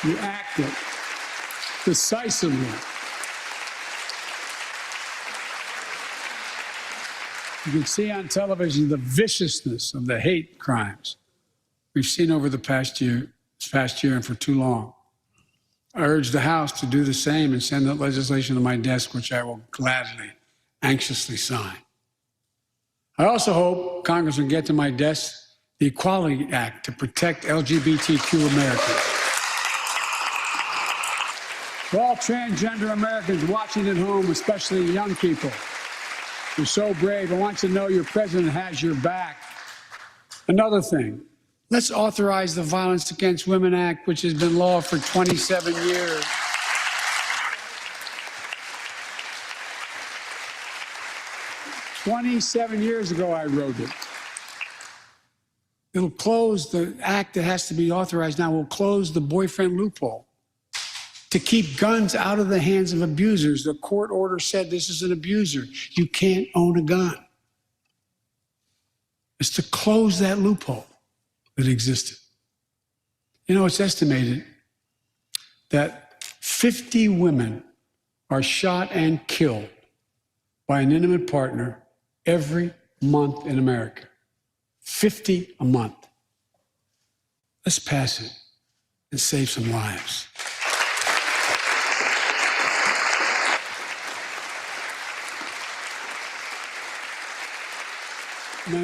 You acted decisively. You can see on television the viciousness of the hate crimes we've seen over the past year and for too long. I urge the House to do the same and send that legislation to my desk, which I will gladly, anxiously sign. I also hope Congress will get to my desk the Equality Act to protect LGBTQ Americans. For all transgender Americans watching at home, especially young people, you're so brave. I want you to know your president has your back. Another thing, let's authorize the Violence Against Women Act, which has been law for 27 years. "27 years ago, I wrote it. It'll close the act that has to be authorized now, will close the boyfriend loophole to keep guns out of the hands of abusers. The court order said this is an abuser. You can't own a gun. It's to close that loophole that existed. You know, it's estimated that 50 women are shot and killed by an intimate partner every month in America. 50 a month. Let's pass it and save some lives. And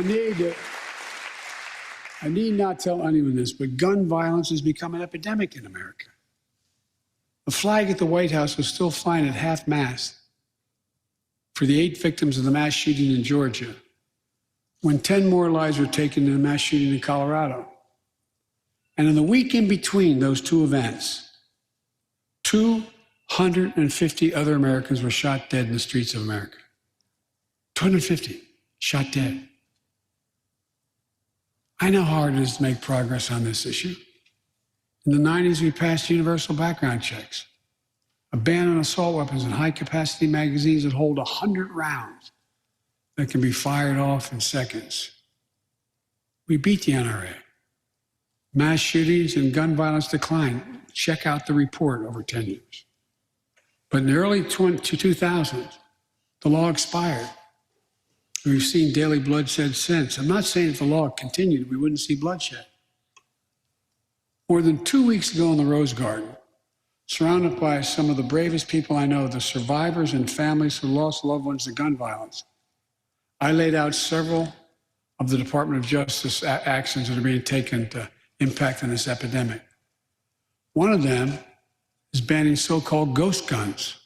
I need not tell anyone this, but gun violence has become an epidemic in America. The flag at the White House was still flying at half-mast for the 8 victims of the mass shooting in Georgia, when 10 more lives were taken in a mass shooting in Colorado. And in the week in between those two events, 250 other Americans were shot dead in the streets of America. 250 shot dead. I know how hard it is to make progress on this issue. In the 90s, we passed universal background checks, a ban on assault weapons and high-capacity magazines that hold 100 rounds that can be fired off in seconds. We beat the NRA. Mass shootings and gun violence declined. Check out the report over 10 years. But in the early 2000s, the law expired. We've seen daily bloodshed since. I'm not saying if the law continued, we wouldn't see bloodshed. More than 2 weeks ago in the Rose Garden, surrounded by some of the bravest people I know, the survivors and families who lost loved ones to gun violence, I laid out several of the Department of Justice actions that are being taken to impact on this epidemic. One of them is banning so-called ghost guns.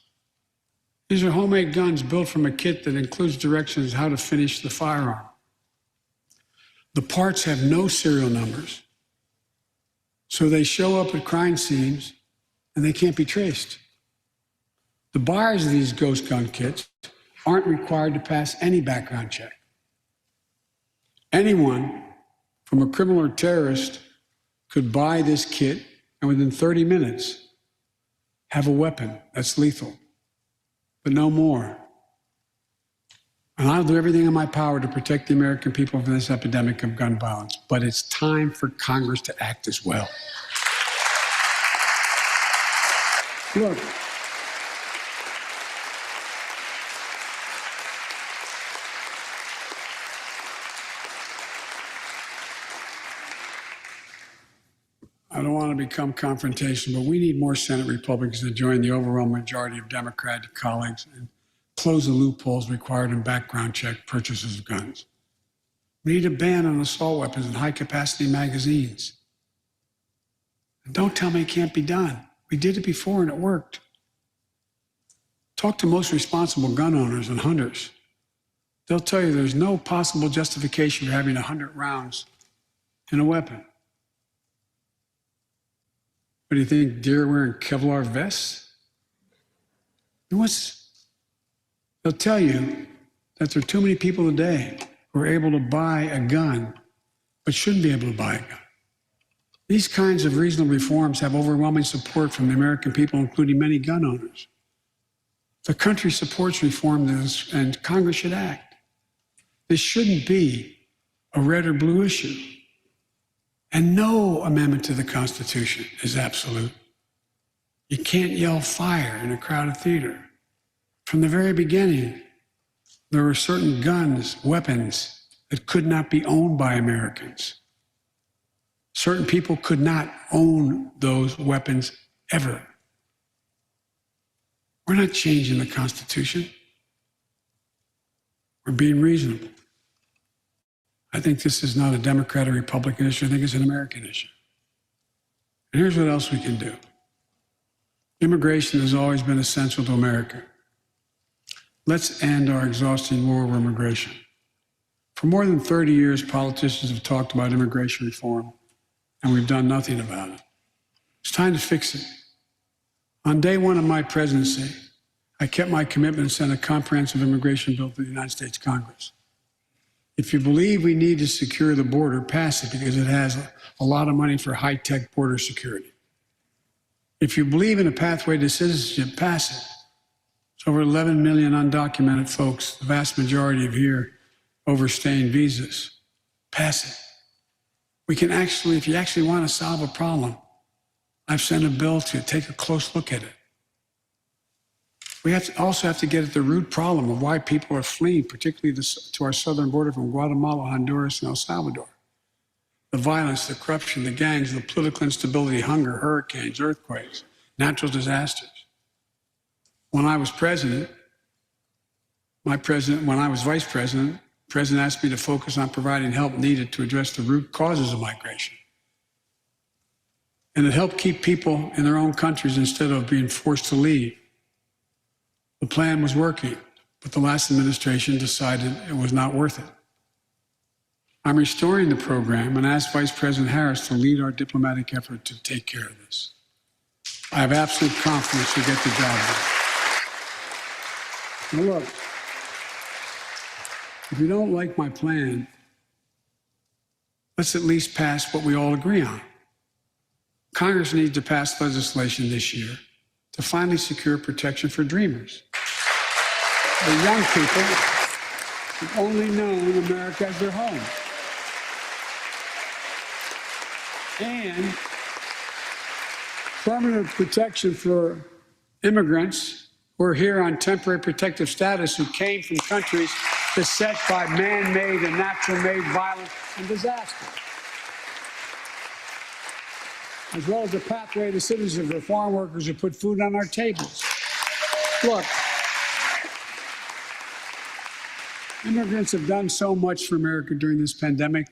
These are homemade guns built from a kit that includes directions how to finish the firearm. The parts have no serial numbers, so they show up at crime scenes and they can't be traced. The buyers of these ghost gun kits aren't required to pass any background check. Anyone, from a criminal or terrorist, could buy this kit and within 30 minutes have a weapon that's lethal, but no more. And I'll do everything in my power to protect the American people from this epidemic of gun violence, but it's time for Congress to act as well. Look, I don't want to become confrontational, but we need more Senate Republicans to join the overwhelming majority of Democratic colleagues and close the loopholes required in background check purchases of guns. We need a ban on assault weapons and high-capacity magazines. And don't tell me it can't be done. We did it before and it worked. Talk to most responsible gun owners and hunters. They'll tell you there's no possible justification for having 100 rounds in a weapon. What do you think, deer wearing Kevlar vests? They'll tell you that there are too many people today who are able to buy a gun, but shouldn't be able to buy a gun. These kinds of reasonable reforms have overwhelming support from the American people, including many gun owners. The country supports reform, and Congress should act. This shouldn't be a red or blue issue. And no amendment to the Constitution is absolute. You can't yell fire in a crowded theater. From the very beginning, there were certain guns, weapons, that could not be owned by Americans. Certain people could not own those weapons ever. We're not changing the Constitution. We're being reasonable. I think this is not a Democrat or Republican issue. I think it's an American issue. And here's what else we can do. Immigration has always been essential to America. Let's end our exhausting war over immigration. For more than 30 years, politicians have talked about immigration reform, and we've done nothing about it. It's time to fix it. On day one of my presidency, I kept my commitment and sent a comprehensive immigration bill to the United States Congress. If you believe we need to secure the border, pass it because it has a lot of money for high-tech border security. If you believe in a pathway to citizenship, pass it. It's over 11 million undocumented folks, the vast majority of here overstaying visas. Pass it. We can actually, if you actually want to solve a problem, I've sent a bill to take a close look at it. We also have to get at the root problem of why people are fleeing, particularly to our southern border from Guatemala, Honduras, and El Salvador. The violence, the corruption, the gangs, the political instability, hunger, hurricanes, earthquakes, natural disasters. When I was president, when I was vice president, the president asked me to focus on providing help needed to address the root causes of migration. And it helped keep people in their own countries instead of being forced to leave. The plan was working, but the last administration decided it was not worth it. I'm restoring the program and asked Vice President Harris to lead our diplomatic effort to take care of this. I have absolute confidence she'll get the job done. Now look, if you don't like my plan, let's at least pass what we all agree on. Congress needs to pass legislation this year to finally secure protection for dreamers. The young people who've only known America as their home. And permanent protection for immigrants who are here on temporary protective status who came from countries beset by man-made and natural-made violence and disaster. As well as a pathway to citizenship for foreign workers who put food on our tables. Look, immigrants have done so much for America during this pandemic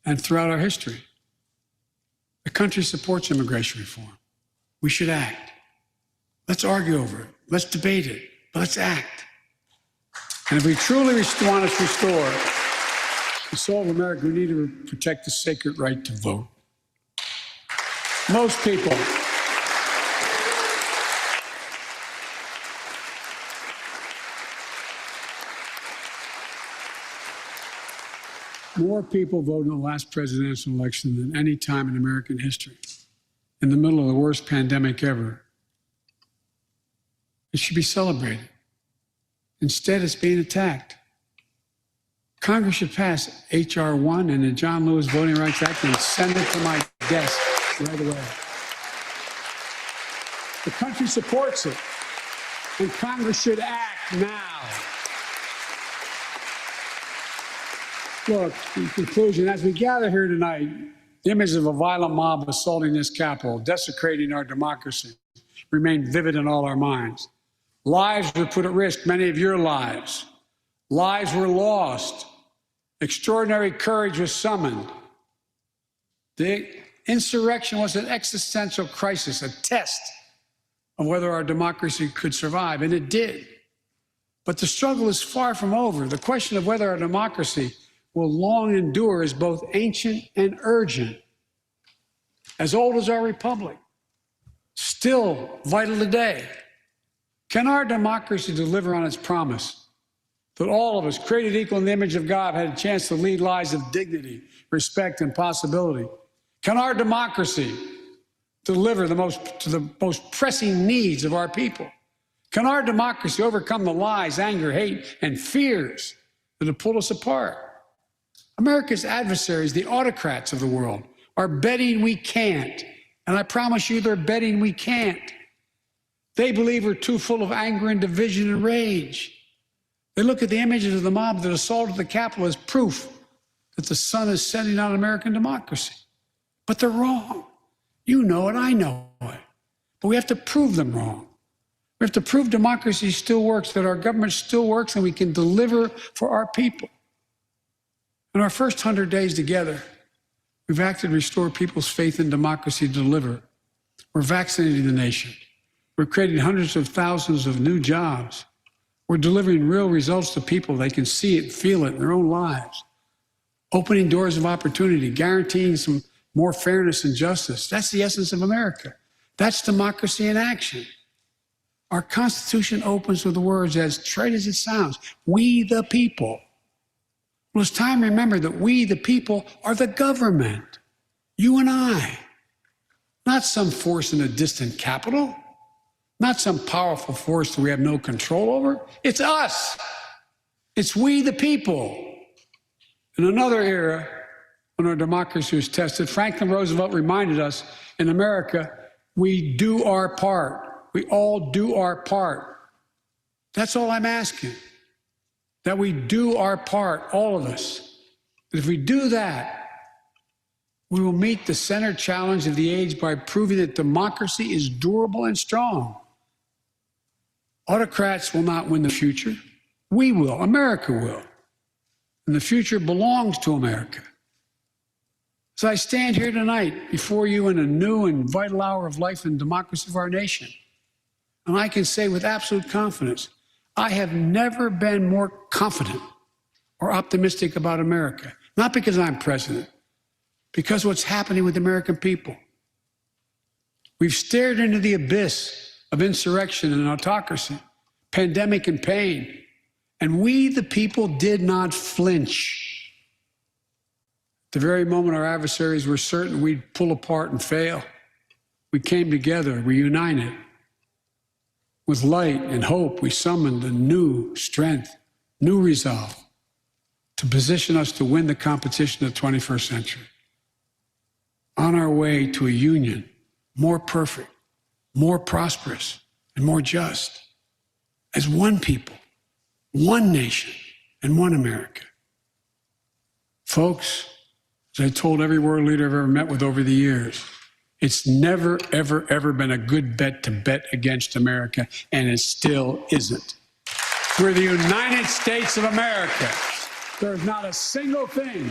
and throughout our history. The country supports immigration reform. We should act. Let's argue over it. Let's debate it. But let's act. And if we truly want to restore the soul of America, we need to protect the sacred right to vote. Most people More people voted in the last presidential election than any time in American history, in the middle of the worst pandemic ever. It should be celebrated. Instead, it's being attacked. Congress should pass H.R. 1 and the John Lewis Voting Rights Act and send it to my desk right away. The country supports it, and Congress should act now. Look, in conclusion, as we gather here tonight, the image of a violent mob assaulting this Capitol, desecrating our democracy, remain vivid in all our minds. Lives were put at risk, many of your lives. Lives were lost. Extraordinary courage was summoned. The insurrection was an existential crisis, a test of whether our democracy could survive, and it did. But the struggle is far from over. The question of whether our democracy will long endure is both ancient and urgent. As old as our republic, still vital today. Can our democracy deliver on its promise that all of us, created equal in the image of God, had a chance to lead lives of dignity, respect, and possibility? Can our democracy deliver to the most pressing needs of our people? Can our democracy overcome the lies, anger, hate, and fears that have pulled us apart? America's adversaries, the autocrats of the world, are betting we can't. And I promise you, they're betting we can't. They believe we're too full of anger and division and rage. They look at the images of the mob that assaulted the Capitol as proof that the sun is setting on American democracy. But they're wrong. You know it, I know it. But we have to prove them wrong. We have to prove democracy still works, that our government still works, and we can deliver for our people. In our first 100 days together, we've acted to restore people's faith in democracy to deliver. We're vaccinating the nation. We're creating hundreds of thousands of new jobs. We're delivering real results to people. They can see it, feel it in their own lives. Opening doors of opportunity, guaranteeing some more fairness and justice. That's the essence of America. That's democracy in action. Our Constitution opens with the words, as trite as it sounds, we the people. Well, it's time to remember that we the people are the government. You and I. Not some force in a distant capital. Not some powerful force that we have no control over. It's us. It's we the people. In another era, when our democracy was tested, Franklin Roosevelt reminded us, in America, we do our part. We all do our part. That's all I'm asking. That we do our part, all of us. If we do that, we will meet the center challenge of the age by proving that democracy is durable and strong. Autocrats will not win the future. We will. America will. And the future belongs to America. As I stand here tonight before you in a new and vital hour of life and democracy of our nation, and I can say with absolute confidence, I have never been more confident or optimistic about America. Not because I'm president, because what's happening with the American people. We've stared into the abyss of insurrection and autocracy, pandemic and pain, and we, the people, did not flinch. At the very moment our adversaries were certain we'd pull apart and fail, we came together, we united. With light and hope, we summoned a new strength, new resolve to position us to win the competition of the 21st century. On our way to a union more perfect, more prosperous, and more just, as one people, one nation, and one America. Folks, as I told every world leader I've ever met with over the years, it's never, ever, ever been a good bet to bet against America, and it still isn't. We're the United States of America. There's not a single thing,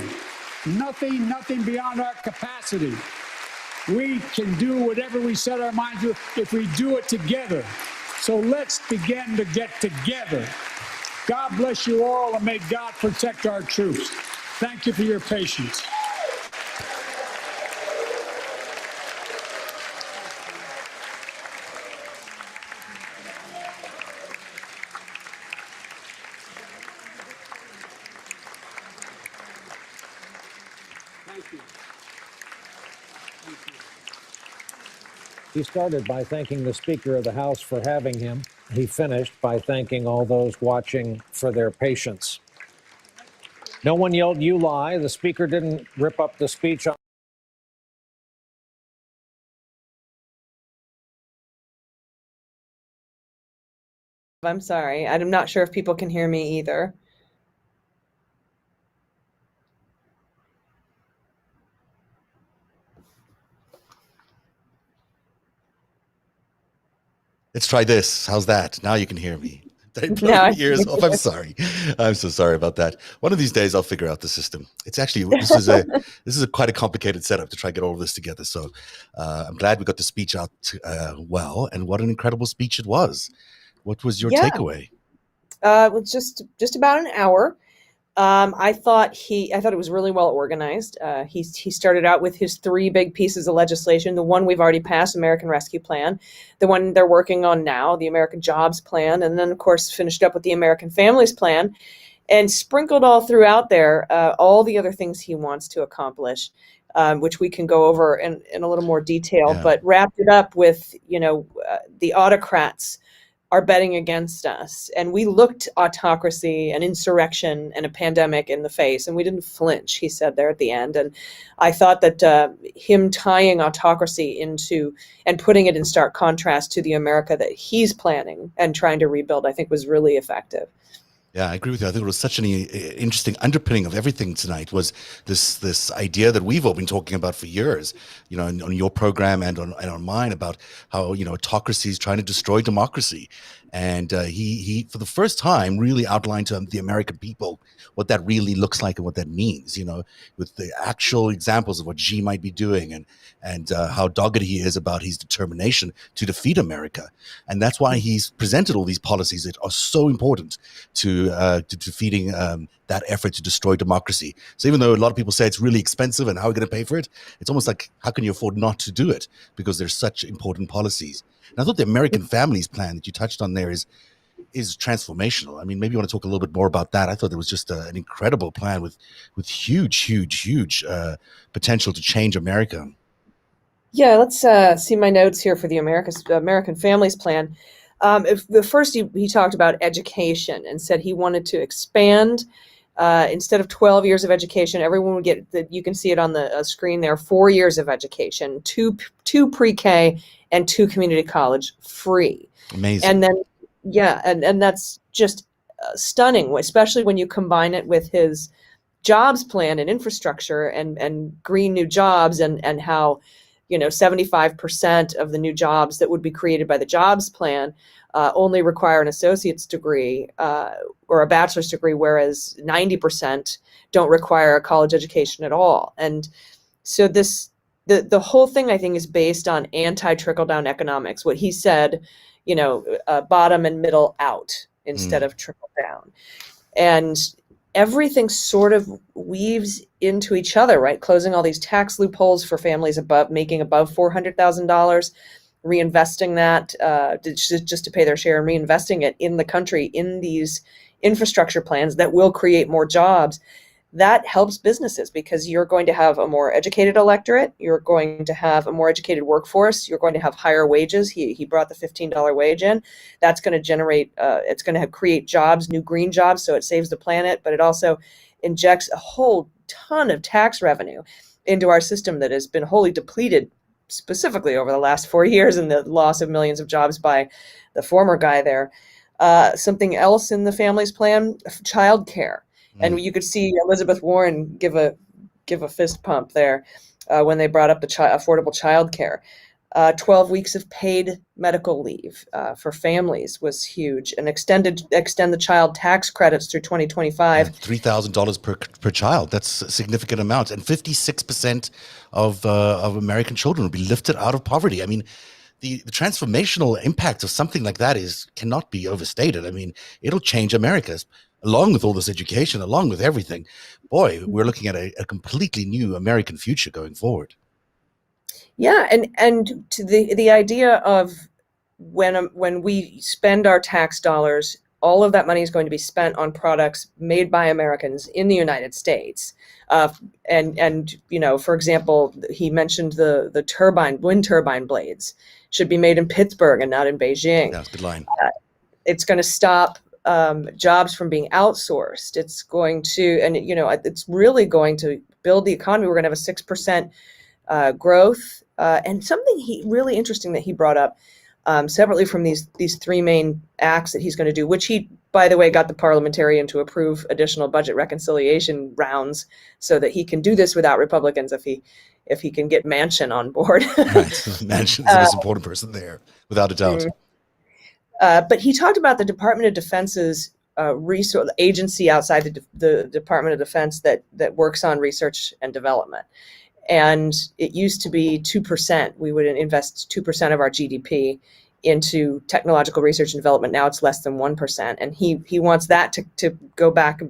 nothing beyond our capacity. We can do whatever we set our minds to if we do it together. So let's begin to get together. God bless you all, and may God protect our troops. Thank you for your patience. Thank you. Thank you. He started by thanking the Speaker of the House for having him. He finished by thanking all those watching for their patience. No one yelled, "You lie." The Speaker didn't rip up the speech on. I'm sorry. I'm not sure if people can hear me either. Let's try this. How's that? Now you can hear me. Did I blow Now I your ears off? I'm sorry. I'm so sorry about that. One of these days I'll figure out the system. It's actually this is a quite a complicated setup to try to get all of this together. So I'm glad we got the speech out well, and what an incredible speech it was. What was your Yeah. takeaway? It was just about an hour. I thought it was really well organized. He started out with his three big pieces of legislation: the one we've already passed, American Rescue Plan; the one they're working on now, the American Jobs Plan; and then, of course, finished up with the American Families Plan, and sprinkled all throughout there all the other things he wants to accomplish, which we can go over in a little more detail. Yeah. But wrapped it up with, the autocrats are betting against us. And we looked autocracy and insurrection and a pandemic in the face, and we didn't flinch, he said there at the end. And I thought that him tying autocracy into and putting it in stark contrast to the America that he's planning and trying to rebuild, I think was really effective. Yeah, I agree with you. I think it was such an interesting underpinning of everything tonight was this idea that we've all been talking about for years, on your program and on mine, about how, autocracy is trying to destroy democracy. And he for the first time really outlined to the American people what that really looks like and what that means, with the actual examples of what Xi might be doing and how dogged he is about his determination to defeat America. And that's why he's presented all these policies that are so important to defeating that effort to destroy democracy. So even though a lot of people say it's really expensive and how are we going to pay for it, it's almost like, how can you afford not to do it? Because there's such important policies. And I thought the American Families Plan that you touched on there is transformational. I mean, maybe you want to talk a little bit more about that. I thought there was just an incredible plan with huge potential to change America. Yeah, let's see my notes here for the American Families Plan. The first, he talked about education and said he wanted to expand. Instead of 12 years of education, everyone would get, you can see it on the screen there, 4 years of education, two pre-K and 2 community college free. Amazing. And then, yeah, and that's just stunning, especially when you combine it with his jobs plan and infrastructure and green new jobs and how 75% of the new jobs that would be created by the jobs plan only require an associate's degree or a bachelor's degree, whereas 90% don't require a college education at all. And so the whole thing, I think, is based on anti-trickle-down economics. What he said, bottom and middle out instead of trickle down. And everything sort of weaves into each other, right? Closing all these tax loopholes for families making above $400,000, reinvesting that just to pay their share, and reinvesting it in the country in these infrastructure plans that will create more jobs. That helps businesses because you're going to have a more educated electorate. You're going to have a more educated workforce. You're going to have higher wages. He brought the $15 wage in. That's going to generate, it's going to create jobs, new green jobs, so it saves the planet, but it also injects a whole ton of tax revenue into our system that has been wholly depleted, specifically over the last 4 years, and the loss of millions of jobs by the former guy there. Something else in the Families Plan, childcare. And you could see Elizabeth Warren give a fist pump there when they brought up the affordable child care. 12 weeks of paid medical leave for families was huge, and extend the child tax credits through 2025. Yeah, $3,000 per child. That's a significant amount. And 56% of American children will be lifted out of poverty. I mean, the transformational impact of something like that cannot be overstated. I mean, it'll change America. Along with all this education, along with everything, boy, we're looking at a completely new American future going forward. Yeah, and to the idea of when we spend our tax dollars all of that money is going to be spent on products made by Americans in the United States. And for example, he mentioned the wind turbine blades should be made in Pittsburgh and not in Beijing. That's a good line. It's going to stop jobs from being outsourced. It's going to, and it's really going to build the economy. We're going to have a 6% growth. And something really interesting that he brought up separately from these three main acts that he's going to do, which he, by the way, got the parliamentarian to approve additional budget reconciliation rounds so that he can do this without Republicans if he can get Manchin on board. Right. Manchin is the most important person there, without a doubt. But he talked about the Department of Defense's research agency outside the Department of Defense that works on research and development. And it used to be 2%. We would invest 2% of our GDP into technological research and development. Now it's less than 1%. And he wants that to go back,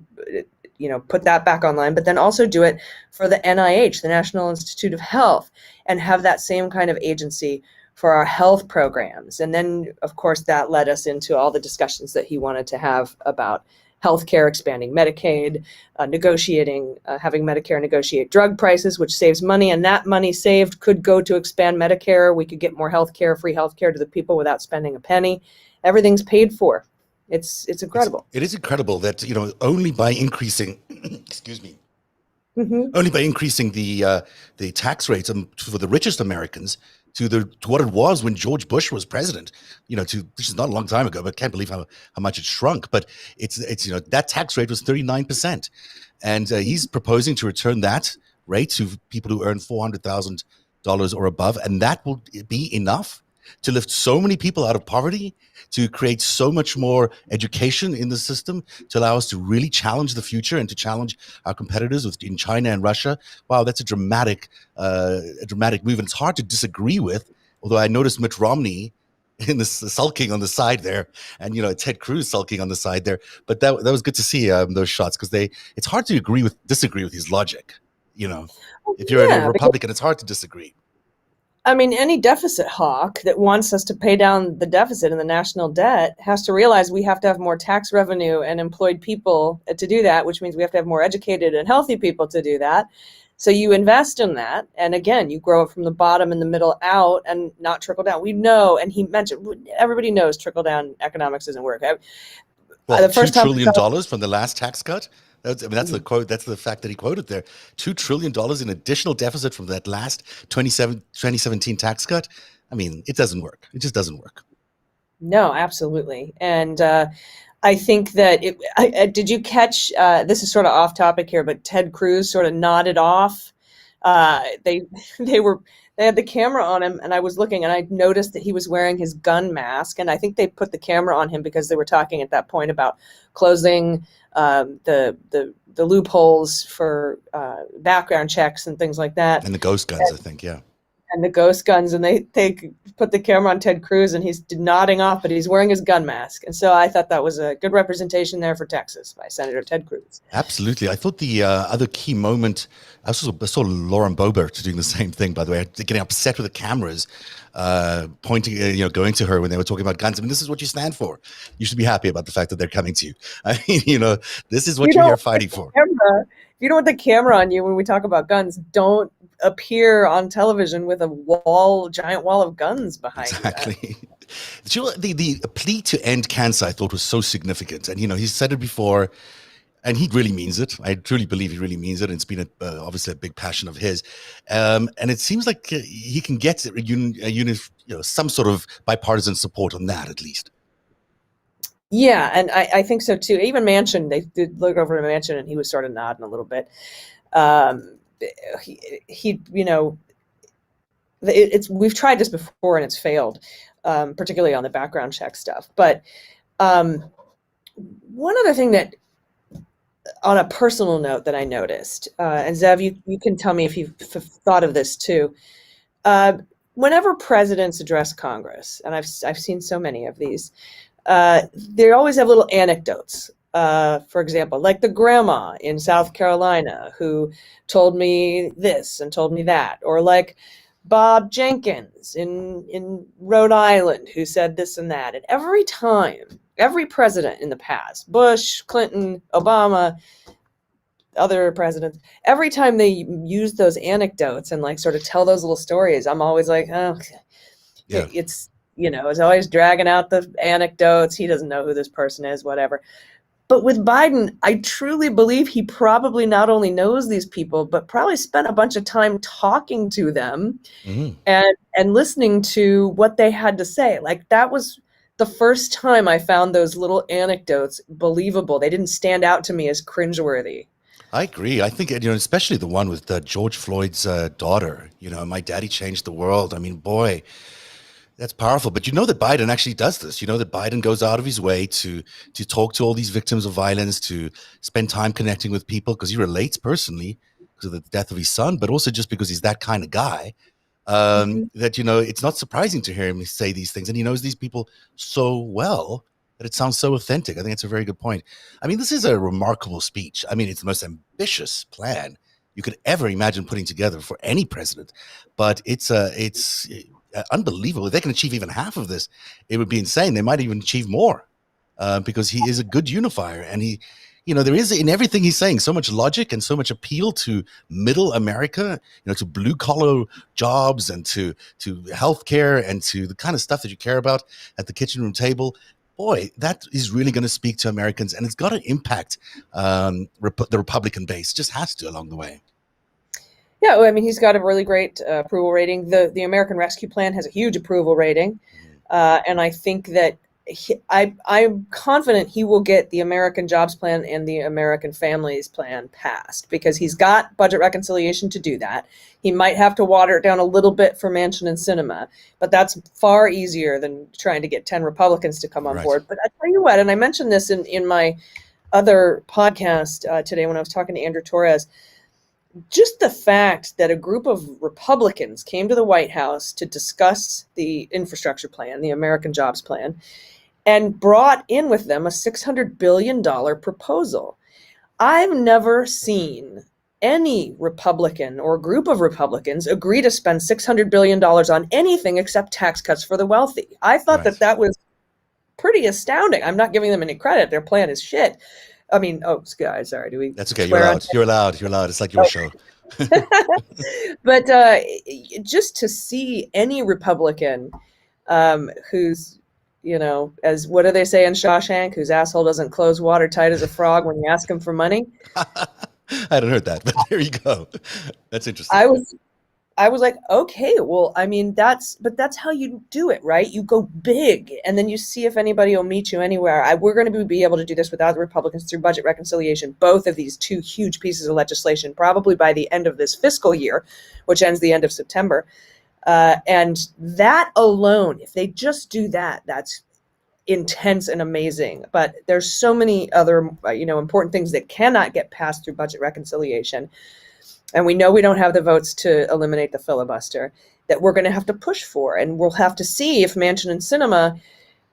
put that back online, but then also do it for the NIH, the National Institute of Health, and have that same kind of agency for our health programs. And then, of course, that led us into all the discussions that he wanted to have about healthcare, expanding Medicaid, negotiating, having Medicare negotiate drug prices, which saves money. And that money saved could go to expand Medicare. We could get more healthcare, free healthcare to the people without spending a penny. Everything's paid for. It's incredible. It is incredible that, only by increasing, excuse me, only by increasing the tax rates for the richest Americans to what it was when George Bush was president, which is not a long time ago, but can't believe how much it shrunk. But it's that tax rate was 39%. And he's proposing to return that rate to people who earn $400,000 or above. And that will be enough to lift so many people out of poverty, to create so much more education in the system, to allow us to really challenge the future and to challenge our competitors in China and Russia. Wow, that's a dramatic move. And it's hard to disagree with, although I noticed Mitt Romney in the sulking on the side there, and Ted Cruz sulking on the side there. But that was good to see those shots, because it's hard to disagree with his logic. If you're a Republican, it's hard to disagree. I mean, any deficit hawk that wants us to pay down the deficit and the national debt has to realize we have to have more tax revenue and employed people to do that, which means we have to have more educated and healthy people to do that. So you invest in that. And again, you grow it from the bottom and the middle out and not trickle down. We know, and he mentioned, everybody knows trickle down economics doesn't work. Well, $2 trillion from the last tax cut. That's the quote. That's the fact that he quoted there. $2 trillion in additional deficit from that last 2017 tax cut. I mean, it doesn't work. It just doesn't work. No, absolutely. And I think that did you catch? This is sort of off topic here, but Ted Cruz sort of nodded off. They had the camera on him, and I was looking, and I noticed that he was wearing his gun mask. And I think they put the camera on him because they were talking at that point about closing the loopholes for background checks and things like that. And the ghost guns, I think, yeah. And the ghost guns, and they put the camera on Ted Cruz, and he's nodding off, but he's wearing his gun mask. And so I thought that was a good representation there for Texas by Senator Ted Cruz. Absolutely. I thought the other key moment, I saw Lauren Boebert doing the same thing, by the way, getting upset with the cameras, pointing, going to her when they were talking about guns. I mean, this is what you stand for. You should be happy about the fact that they're coming to you. I mean, this is what you're here fighting for. If you don't want the camera on you when we talk about guns, don't appear on television with a giant wall of guns behind you. Exactly. The plea to end cancer, I thought, was so significant. And, he's said it before, and he really means it. I truly believe he really means it. And it's been obviously a big passion of his. And it seems like he can get some sort of bipartisan support on that, at least. Yeah, and I think so too. Even Manchin, they did look over to Manchin, and he was sort of nodding a little bit. We've tried this before and it's failed, particularly on the background check stuff. But one other thing that, on a personal note, that I noticed, and Zev, you can tell me if you've thought of this too. Whenever presidents address Congress, and I've seen so many of these, they always have little anecdotes. For example, like the grandma in South Carolina who told me this and told me that, or like Bob Jenkins in Rhode Island who said this and that. And every time every president in the past, Bush, Clinton, Obama, other presidents, every time they use those anecdotes and like sort of tell those little stories, I'm always like, oh, Yeah. it's, it's always dragging out the anecdotes. He doesn't know who this person is, whatever. But with Biden, I truly believe he probably not only knows these people, but probably spent a bunch of time talking to them and listening to what they had to say. Like, that was the first time I found those little anecdotes believable. They didn't stand out to me as cringeworthy. I agree. I think, especially the one with George Floyd's daughter, my daddy changed the world. I mean, boy, that's powerful. But you know that Biden actually does this. You know that Biden goes out of his way to talk to all these victims of violence, to spend time connecting with people because he relates personally because of the death of his son, but also just because he's that kind of guy. That, it's not surprising to hear him say these things. And he knows these people so well that it sounds so authentic. I think that's a very good point. I mean, this is a remarkable speech. I mean, it's the most ambitious plan you could ever imagine putting together for any president. But it's unbelievable. If they can achieve even half of this, it would be insane. They might even achieve more because he is a good unifier. And he, there is in everything he's saying so much logic and so much appeal to middle America, to blue collar jobs and to healthcare and to the kind of stuff that you care about at the kitchen room table. Boy, that is really going to speak to Americans, and it's got to impact the Republican base. It just has to along the way. Yeah, well, I mean, he's got a really great approval rating. The American Rescue Plan has a huge approval rating, and I think that I'm confident he will get the American Jobs Plan and the American Families Plan passed because he's got budget reconciliation to do that. He might have to water it down a little bit for Manchin and Sinema, but that's far easier than trying to get 10 Republicans to come on board. But I tell you what, and I mentioned this in my other podcast today when I was talking to Andrew Torres, just the fact that a group of Republicans came to the White House to discuss the infrastructure plan, the American Jobs Plan, and brought in with them a $600 billion proposal. I've never seen any Republican or group of Republicans agree to spend $600 billion on anything except tax cuts for the wealthy. I thought that was pretty astounding. I'm not giving them any credit. Their plan is shit. I mean, guys, sorry. Do we? That's okay. You're allowed. It's like your show. But just to see any Republican who's, as what do they say in Shawshank, whose asshole doesn't close watertight as a frog when you ask him for money. I hadn't heard that, but there you go. That's interesting. I was like, okay, well, I mean, that's how you do it, right? You go big, and then you see if anybody will meet you anywhere. We're going to be able to do this without the Republicans through budget reconciliation, both of these two huge pieces of legislation, probably by the end of this fiscal year, which ends the end of September. And that alone, if they just do that, that's intense and amazing. But there's so many other, important things that cannot get passed through budget reconciliation. And we know we don't have the votes to eliminate the filibuster that we're going to have to push for. And we'll have to see if Manchin and Sinema,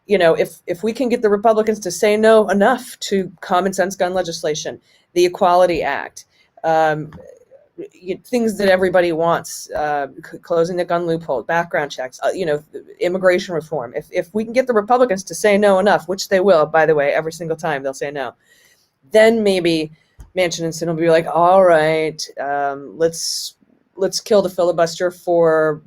if we can get the Republicans to say no enough to common sense gun legislation, the Equality Act, things that everybody wants, closing the gun loophole, background checks, immigration reform. If we can get the Republicans to say no enough, which they will, by the way, every single time they'll say no, then maybe Manchin and Sinema will be like, all right, let's kill the filibuster for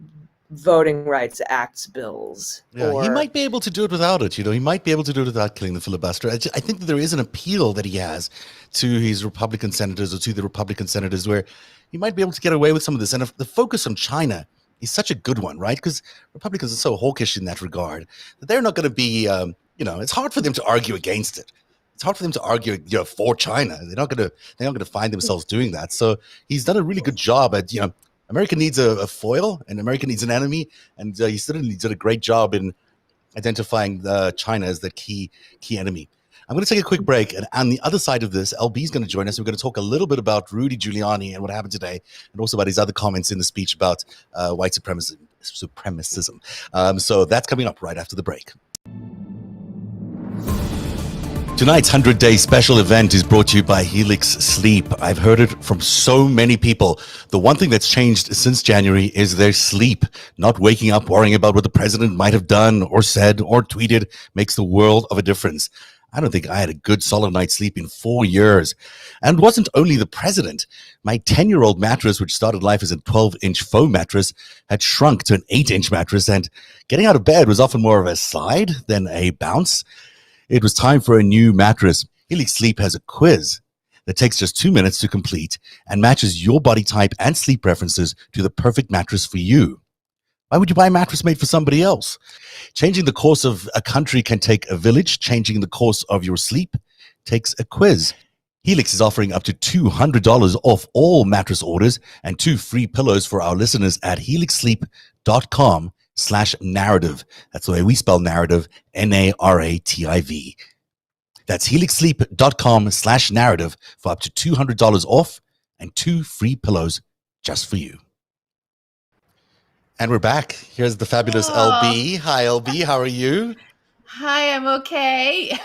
Voting Rights Acts bills. Yeah, he might be able to do it without it. He might be able to do it without killing the filibuster. I think that there is an appeal that he has to his Republican senators or to the Republican senators where he might be able to get away with some of this. And the focus on China is such a good one, right? Because Republicans are so hawkish in that regard that they're not going to be, it's hard for them to argue against it. It's hard for them to argue, for China. They're not going to find themselves doing that. So he's done a really good job at, America needs a foil and America needs an enemy. And he certainly did a great job in identifying China as the key enemy. I'm going to take a quick break. And on the other side of this, LB is going to join us. We're going to talk a little bit about Rudy Giuliani and what happened today, and also about his other comments in the speech about white supremacism. So that's coming up right after the break. Tonight's 100-day special event is brought to you by Helix Sleep. I've heard it from so many people. The one thing that's changed since January is their sleep. Not waking up worrying about what the president might have done or said or tweeted makes the world of a difference. I don't think I had a good solid night's sleep in 4 years. And it wasn't only the president. My 10-year-old mattress, which started life as a 12-inch foam mattress, had shrunk to an 8-inch mattress, and getting out of bed was often more of a slide than a bounce. It was time for a new mattress. Helix Sleep has a quiz that takes just 2 minutes to complete and matches your body type and sleep preferences to the perfect mattress for you. Why would you buy a mattress made for somebody else? Changing the course of a country can take a village. Changing the course of your sleep takes a quiz. Helix is offering up to $200 off all mattress orders and 2 free pillows for our listeners at helixsleep.com/narrative. That's the way we spell narrative, NARATIV. That's helixsleep.com/narrative for up to $200 off and 2 free pillows just for you. And we're back. Here's the fabulous LB. Hi, LB. How are you? Hi, I'm okay.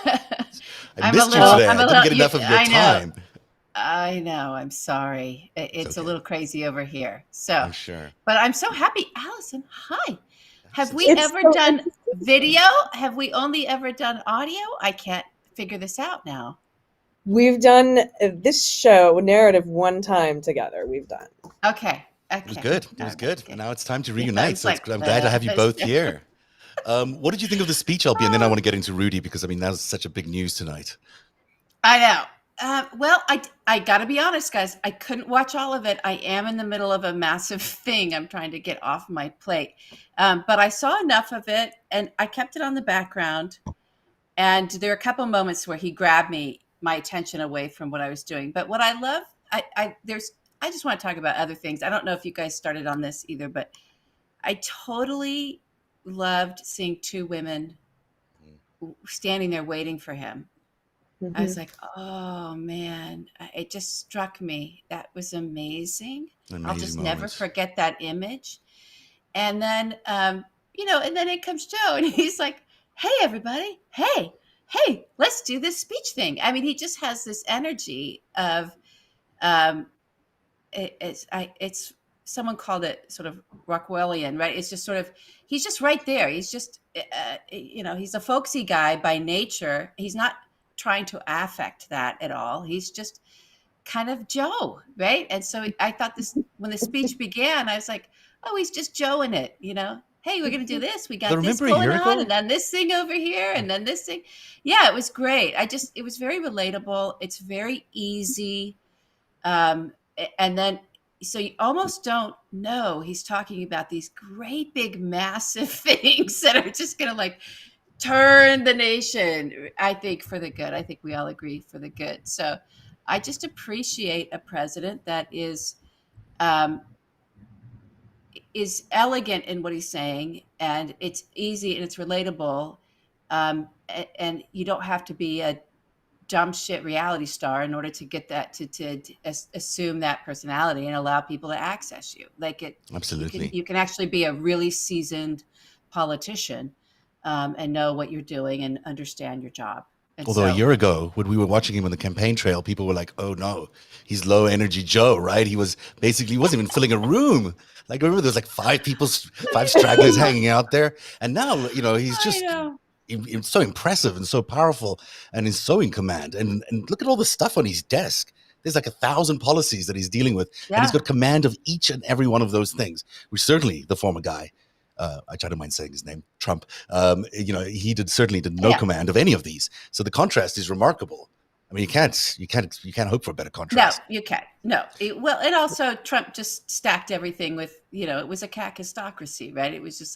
I missed you today. I didn't get enough of your time. I know. I'm sorry. It's okay. a little crazy over here. So, I'm sure. But I'm so happy. Allison, hi. Have we It's ever so done video? Have we only ever done audio? I can't figure this out now. We've done this show narrative one time together. We've done. Okay. It was good. It was good. Okay. And now it's time to reunite. So like, I'm glad to have you both here. What did you think of the speech, LB? And then I want to get into Rudy because, I mean, that was such a big news tonight. I know. Well, I got to be honest, guys. I couldn't watch all of it. I am in the middle of a massive thing I'm trying to get off my plate. But I saw enough of it, and I kept it on the background. And there are a couple moments where he grabbed my attention away from what I was doing. But what I love, I just want to talk about other things. I don't know if you guys started on this either, but I totally loved seeing 2 women standing there waiting for him. I was like, oh man, it just struck me. That was amazing. I'll just never forget that image. And then, and then it comes Joe and he's like, hey, everybody. Hey, let's do this speech thing. I mean, he just has this energy of, it's someone called it sort of Rockwellian, right? It's just sort of, he's just right there. He's just, he's a folksy guy by nature. He's not trying to affect that at all. He's just kind of Joe, right? And so I thought when the speech began, I was like, oh, he's just Joe-ing it, Hey, we're going to do this. We got this going on, and then this thing over here, and then this thing. Yeah, it was great. It was very relatable. It's very easy. And then, so you almost don't know he's talking about these great big massive things that are just going to turn the nation, I think, for the good. I think we all agree for the good. So I just appreciate a president that is elegant in what he's saying, and it's easy and it's relatable. And you don't have to be a dumb shit reality star in order to get that to assume that personality and allow people to access you. Absolutely. You can actually be a really seasoned politician and know what you're doing and understand your job. And Although a year ago, when we were watching him on the campaign trail, people were like, oh no, he's low energy Joe, right? He wasn't even filling a room. Remember there's 5 stragglers hanging out there. And now, he's just so impressive and so powerful and is so in command. And look at all the stuff on his desk. There's 1,000 policies that he's dealing with. Yeah. And he's got command of each and every one of those things, which certainly the former guy, I try to mind saying his name, Trump, he certainly did no command of any of these. So the contrast is remarkable. I mean, you can't hope for a better contrast. No, you can't. No. And also Trump just stacked everything with, it was a kakistocracy, right? It was just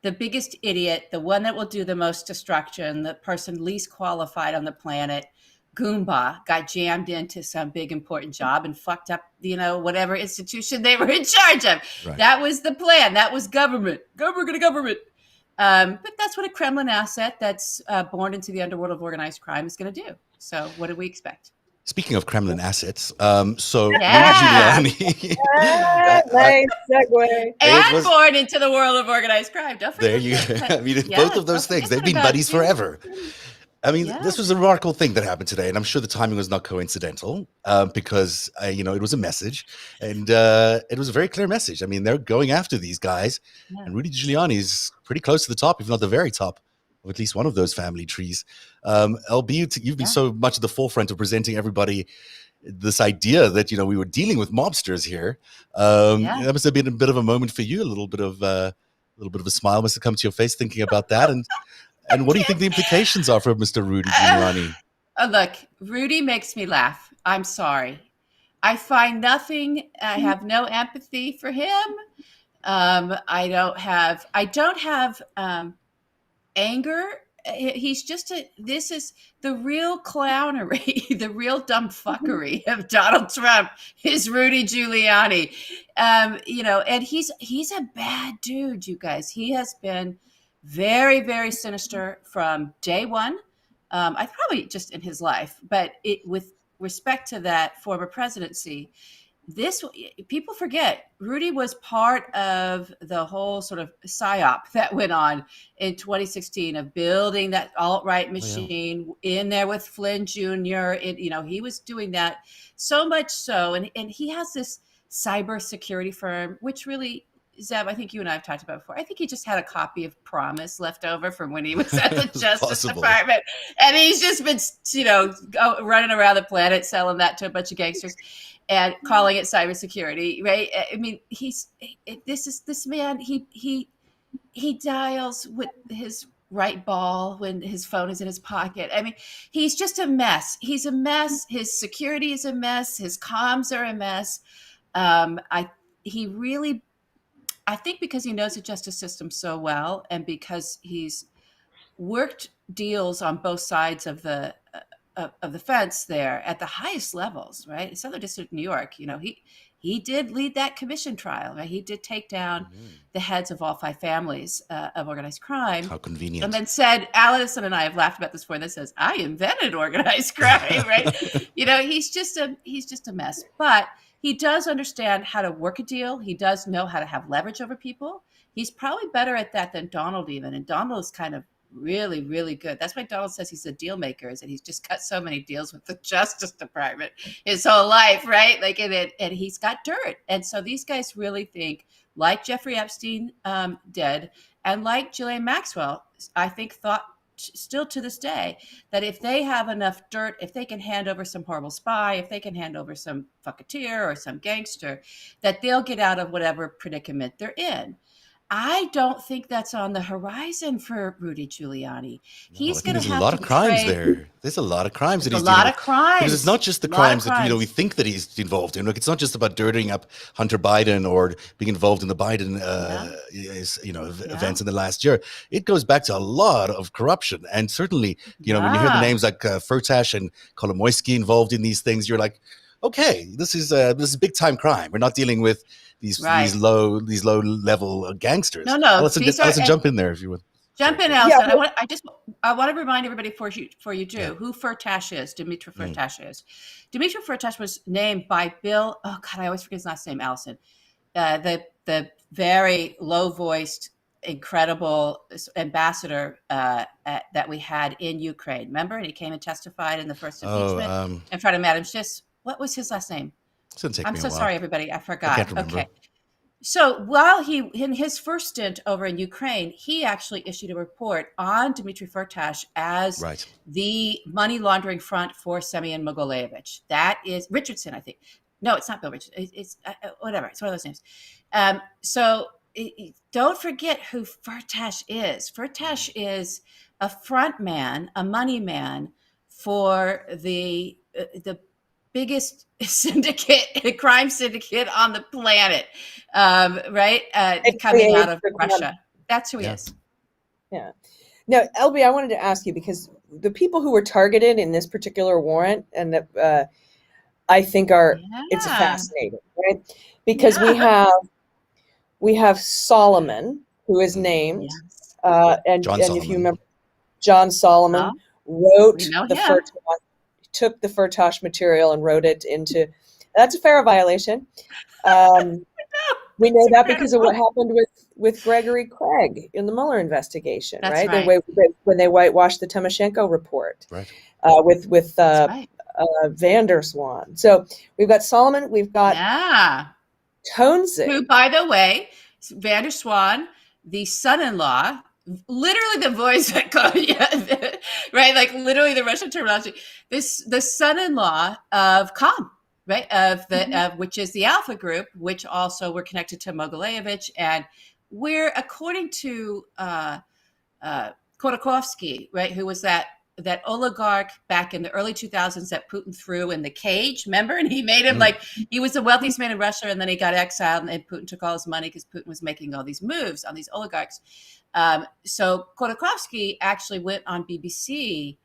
the biggest idiot, the one that will do the most destruction, the person least qualified on the planet, Goomba, got jammed into some big important job and fucked up, whatever institution they were in charge of. Right. That was the plan. That was government. Government. But that's what a Kremlin asset that's born into the underworld of organized crime is going to do. So what do we expect? Speaking of Kremlin assets, Rudy Giuliani. Nice segue. And born into the world of organized crime. Don't forget. There you go. I mean, both of those things. They've been buddies forever. I mean, Yeah. this was a remarkable thing that happened today, and I'm sure the timing was not coincidental, because it was a message, and it was a very clear message. I mean, they're going after these guys, Yeah. and Rudy Giuliani is pretty close to the top, if not the very top, of at least one of those family trees. LB, you've been so much at the forefront of presenting everybody this idea that we were dealing with mobsters here. That must have been a bit of a moment for you. A little bit of a smile must have come to your face thinking about that, and what do you think the implications are for Mr. Rudy Giuliani? Look, Rudy makes me laugh. I'm sorry. I find nothing. I have no empathy for him. I don't have anger. He's just this is the real clownery, the real dumb fuckery of Donald Trump is Rudy Giuliani. And he's a bad dude, you guys. He has been very, very sinister from day one. I probably just in his life, but with respect to that former presidency, people forget Rudy was part of the whole sort of psyop that went on in 2016 of building that alt-right machine in there with Flynn Jr. He was doing that so much so, and he has this cyber security firm, which really, Zeb, I think you and I have talked about before. I think he just had a copy of Promise left over from when he was at the Justice Department. And he's just been, running around the planet selling that to a bunch of gangsters and calling it cybersecurity, right? I mean, this man, he dials with his right ball when his phone is in his pocket. I mean, he's just a mess. He's a mess. His security is a mess. His comms are a mess. I think because he knows the justice system so well, and because he's worked deals on both sides of the fence there at the highest levels, right? Southern District of New York, he did lead that commission trial, right? He did take down the heads of all 5 families of organized crime. How convenient. And then said, Allison and I have laughed about this before, that says, I invented organized crime, right? He's just a mess. But he does understand how to work a deal. He does know how to have leverage over people. He's probably better at that than Donald even. And Donald is kind of really, really good. That's why Donald says he's a deal maker, is that he's just cut so many deals with the Justice Department his whole life, right? And he's got dirt. And so these guys really think, like Jeffrey Epstein did, and like Ghislaine Maxwell, I think thought still to this day, that if they have enough dirt, if they can hand over some horrible spy, if they can hand over some fucketeer or some gangster, that they'll get out of whatever predicament they're in. I don't think that's on the horizon for Rudy Giuliani. He's going to have a lot of crimes there. There's a lot of crimes that he's dealing with. A lot of crimes. Because it's not just the crimes that we think that he's involved in. Look, it's not just about dirtying up Hunter Biden or being involved in the Biden events in the last year. It goes back to a lot of corruption, and certainly when you hear the names like Firtash and Kolomoisky involved in these things, you're like, okay, this is big time crime. We're not dealing with these low level gangsters. No. Allison, jump in there if you would. Jump in, Allison. I want to remind everybody for you too who Firtash is. Dimitri Firtash is. Dimitri Firtash was named by Bill. Oh God, I always forget his last name. Allison, the very low voiced, incredible ambassador that we had in Ukraine. Remember, and he came and testified in the first impeachment in front of Madam Schiss. What was his last name? I'm so sorry, everybody. I forgot. I can't remember. Okay. So while in his first stint over in Ukraine, he actually issued a report on Dmitry Firtash as the money laundering front for Semyon Mogilevich. That is Richardson, I think. No, it's not Bill Richardson. It's whatever. It's one of those names. So don't forget who Firtash is. Firtash is a front man, a money man for the biggest crime syndicate on the planet, right? Coming out of Russia. That's who he is. Yeah. Now, LB, I wanted to ask you, because the people who were targeted in this particular warrant, and that I think it's fascinating, right? Because we have Solomon, who is named, and if you remember, John Solomon wrote took the Firtash material and wrote it into. That's a FARA violation. We know It's that because of what incredible. happened with Gregory Craig in the Mueller investigation, That's right? right. When they whitewashed the Timoshenko report Right. with That's right. Van der Swan. So we've got Solomon, we've got Yeah. Tonesing. Who, by the way, Van der Swan, the son-in-law, literally the voice that yeah, right? Like literally the Russian terminology. The son-in-law of Khan, right? Of which is the Alpha Group, which also were connected to Mogilevich, and we're according to Khodorkovsky, right? Who was that oligarch back in the early 2000s that Putin threw in the cage, remember? And he made him like, he was the wealthiest man in Russia, and then he got exiled, and Putin took all his money because Putin was making all these moves on these oligarchs. So Khodorkovsky actually went on BBC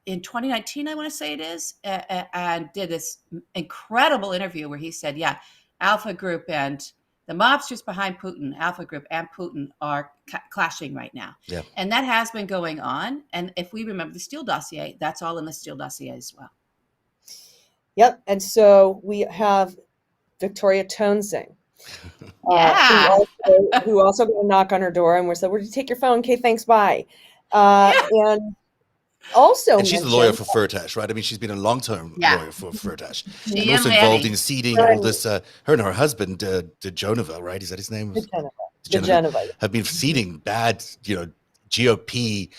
in 2019, I want to say it is, and did this incredible interview where he said, yeah, Alpha Group and the mobsters behind Putin, Alpha Group and Putin, are clashing right now. Yeah. And that has been going on. And if we remember the Steele dossier, that's all in the Steele dossier as well. Yep. And so we have Victoria Tonesing. Yeah. Who also got a knock on her door and we said, "Where did you take your phone? Okay, thanks, bye." And also, and she's the lawyer for Firtash, right? I mean, she's been a long-term lawyer for Firtash. She and also and involved Lanny. in seeding all this. Her and her husband, Dejonova, right? Is that his name? Dejonova. Have been seeding bad, GOP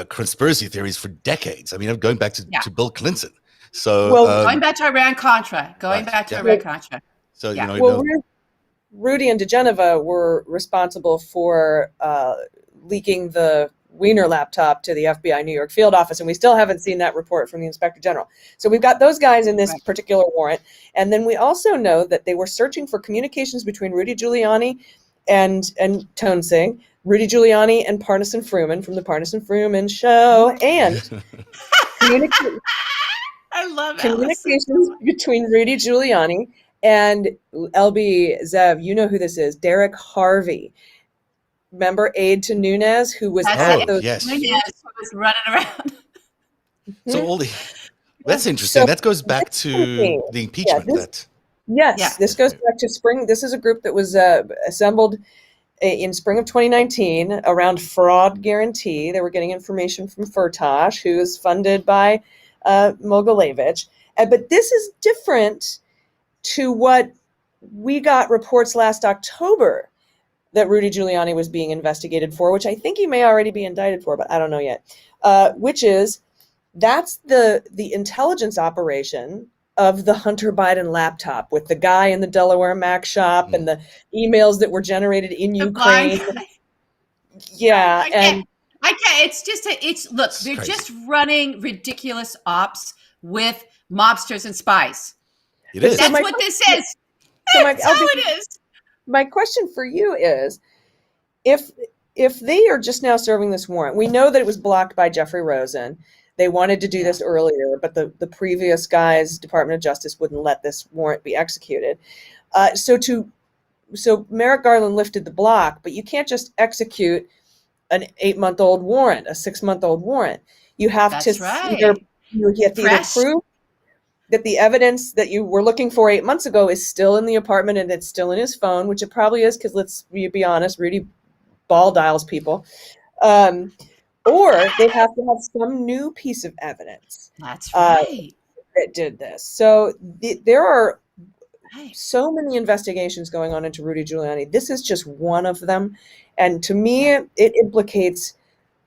conspiracy theories for decades. I mean, going back to Bill Clinton. So going back to Iran-Contra. Iran-Contra. So, Rudy and Dejonova were responsible for leaking the Wiener laptop to the FBI New York field office, and we still haven't seen that report from the Inspector General. So we've got those guys in this particular warrant. And then we also know that they were searching for communications between Rudy Giuliani and Tonesing, Rudy Giuliani and Partisan Fruman from the Partisan Fruman Show, and I love communications between Rudy Giuliani and LB Zev. You know who this is, Derek Harvey. Remember aide to Nunes, who was Nunes who was running around. So that's interesting. That goes back to the impeachment. This goes back to spring. This is a group that was assembled in spring of 2019 around fraud guarantee. They were getting information from Firtash, who is funded by Mogilevich. But this is different to what we got reports last October that Rudy Giuliani was being investigated for, which I think he may already be indicted for, but I don't know yet, which is that's the intelligence operation of the Hunter Biden laptop with the guy in the Delaware Mac shop and the emails that were generated in Ukraine. Yeah. I can't. They're just running ridiculous ops with mobsters and spies. That's what this is. That's how it is. My question for you is, if they are just now serving this warrant, we know that it was blocked by Jeffrey Rosen. They wanted to do this earlier, but the previous guy's Department of Justice wouldn't let this warrant be executed. So Merrick Garland lifted the block, but you can't just execute an 8-month-old warrant, a 6-month-old warrant. You have either prove that the evidence that you were looking for 8 months ago is still in the apartment and it's still in his phone, which it probably is, because let's be honest, Rudy ball dials people. Or they have to have some new piece of evidence. That's right. That did this. So there are so many investigations going on into Rudy Giuliani. This is just one of them. And to me, it implicates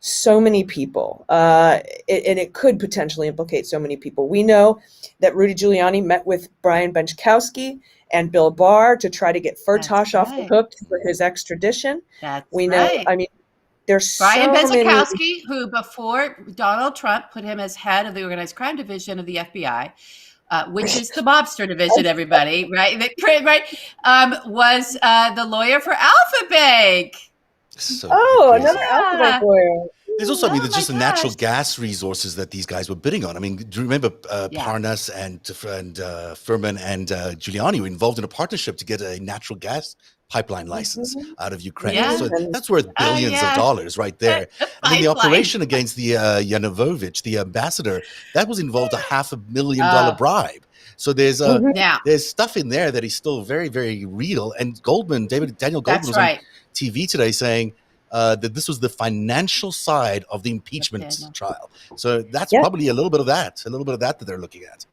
so many people. And it could potentially implicate so many people. We know that Rudy Giuliani met with Brian Benczkowski and Bill Barr to try to get Firtash off the hook for his extradition. We know, I mean, there's Brian so Benczkowski, who before Donald Trump put him as head of the Organized Crime Division of the FBI, which is the mobster division, everybody, right? Was the lawyer for Alpha Bank. Another Alpha Bank lawyer. There's also, there's just the natural gas resources that these guys were bidding on. I mean, do you remember Parnas and Furman and Giuliani were involved in a partnership to get a natural gas pipeline license out of Ukraine? Yeah. So that's worth billions of dollars right there. And then the operation against the Yanukovych, the ambassador, that was involved $500,000 bribe. So there's Now, there's stuff in there that is still very, very real. And Daniel Goldman that's was right. on TV today saying that this was the financial side of the impeachment Daniel. trial. So that's Yeah. probably a little bit of that they're looking at.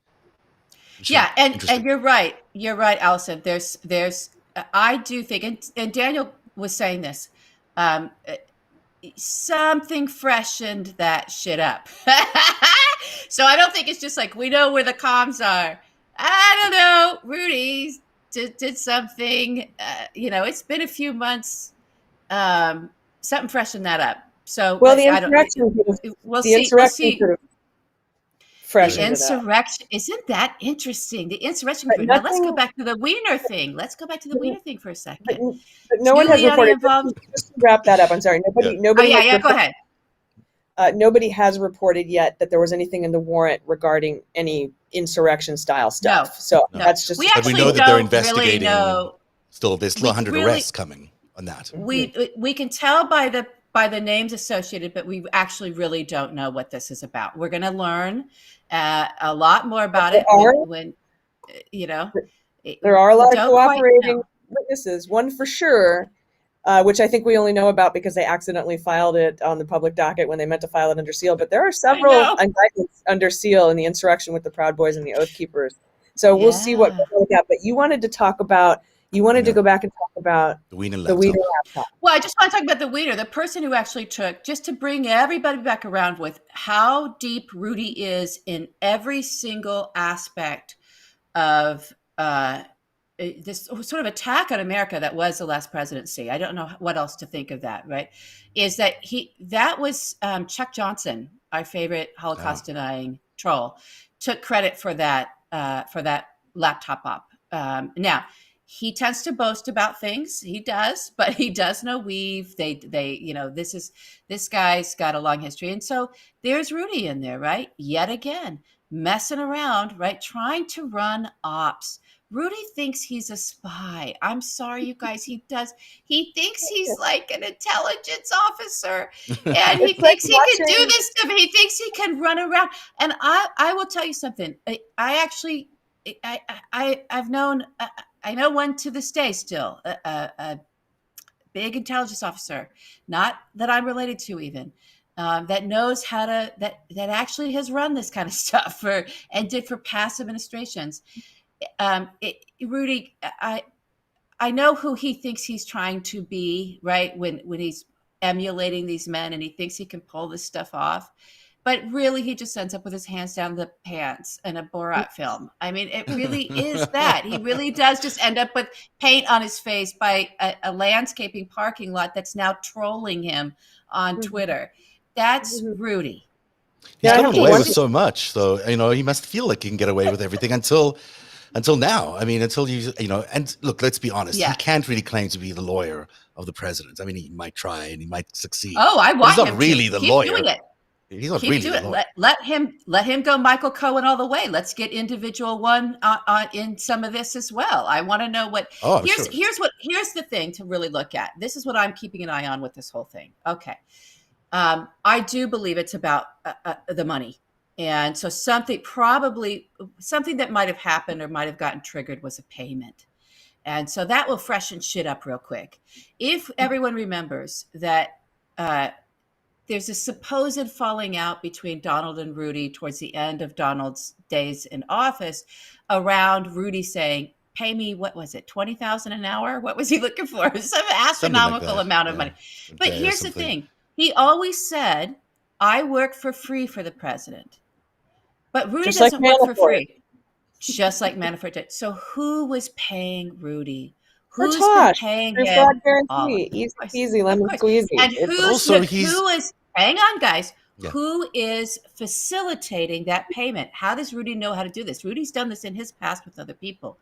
Which is Yeah, and interesting. you're right. You're right, Allison. There's I do think, and Daniel was saying this, something freshened that shit up. So I don't think it's just like we know where the comms are. I don't know. Rudy did something. It's been a few months. Something freshened that up. So Well, the I don't. insurrection, We'll the see. We'll insurrection see. sort of The freshened it up. insurrection, isn't that interesting? The insurrection. But Now let's go nothing, back to the Wiener thing. Let's go back to the Wiener thing for a but, second. but no one has Giuliani reported. involved. Just to wrap that up, I'm sorry. Oh Nobody. yeah, has yeah. Go reported- ahead. Nobody has reported yet that there was anything in the warrant regarding any insurrection style stuff. No. So No. that's just. We But we actually know that they're don't really investigating. know. Still, there's We 100 really- arrests coming on that. We can tell by the names associated, but we actually really don't know what this is about. We're going to learn a lot more about it when There are a lot of don't quite cooperating know. witnesses. One for sure, which I think we only know about because they accidentally filed it on the public docket when they meant to file it under seal. But there are several know. indictments under seal in the insurrection with the Proud Boys and the Oath Keepers. So we'll see what Yeah. we'll look at. But you wanted to talk about. You wanted to go back and talk about The Wiener the laptop. Wiener laptop. Well, I just want to talk about the Wiener, the person who actually took, just to bring everybody back around with how deep Rudy is in every single aspect of this sort of attack on America that was the last presidency. I don't know what else to think of that, right? Is that was Chuck Johnson, our favorite Holocaust denying troll, took credit for that laptop op. Now, he tends to boast about things. He does, but he does no weave. This guy's got a long history. And so there's Rudy in there, right? Yet again, messing around, right? Trying to run ops. Rudy thinks he's a spy. I'm sorry, you guys. He does. He thinks he's like an intelligence officer, and he It's like thinks he can do watching- this stuff. He thinks he can run around. And I will tell you something. I know one to this day still, a big intelligence officer, not that I'm related to even, that knows how to, that actually has run this kind of stuff and did for past administrations. Rudy, I know who he thinks he's trying to be, right? When he's emulating these men and he thinks he can pull this stuff off. But really, he just ends up with his hands down the pants in a Borat film. I mean, it really is that. He really does just end up with paint on his face by a landscaping parking lot that's now trolling him on Twitter. That's Rudy. He's Yeah, gotten away with so much, so he must feel like he can get away with everything until now. I mean, until and look, let's be honest. Yeah. He can't really claim to be the lawyer of the president. I mean, he might try and he might succeed. Oh, I want He's not him really to the keep lawyer. doing it. He's not Keep really doing the it. lawyer. Let him go Michael Cohen all the way. Let's get individual one in some of this as well. I want to know what. Oh, Here's the thing to really look at. This is what I'm keeping an eye on with this whole thing. Okay, I do believe it's about the money, and so something that might have happened or might have gotten triggered was a payment. And so that will freshen shit up real quick. If everyone remembers that there's a supposed falling out between Donald and Rudy towards the end of Donald's days in office around Rudy saying, pay me, what was it, $20,000 an hour? What was he looking for? Some astronomical amount of money. But here's the thing. He always said, I work for free for the president. But Rudy doesn't work for free. Just like Manafort did. So who was paying Rudy? Who's been paying him? Easy, lemon squeezy. And who is, hang on, guys, who is facilitating that payment? How does Rudy know how to do this? Rudy's done this in his past with other people.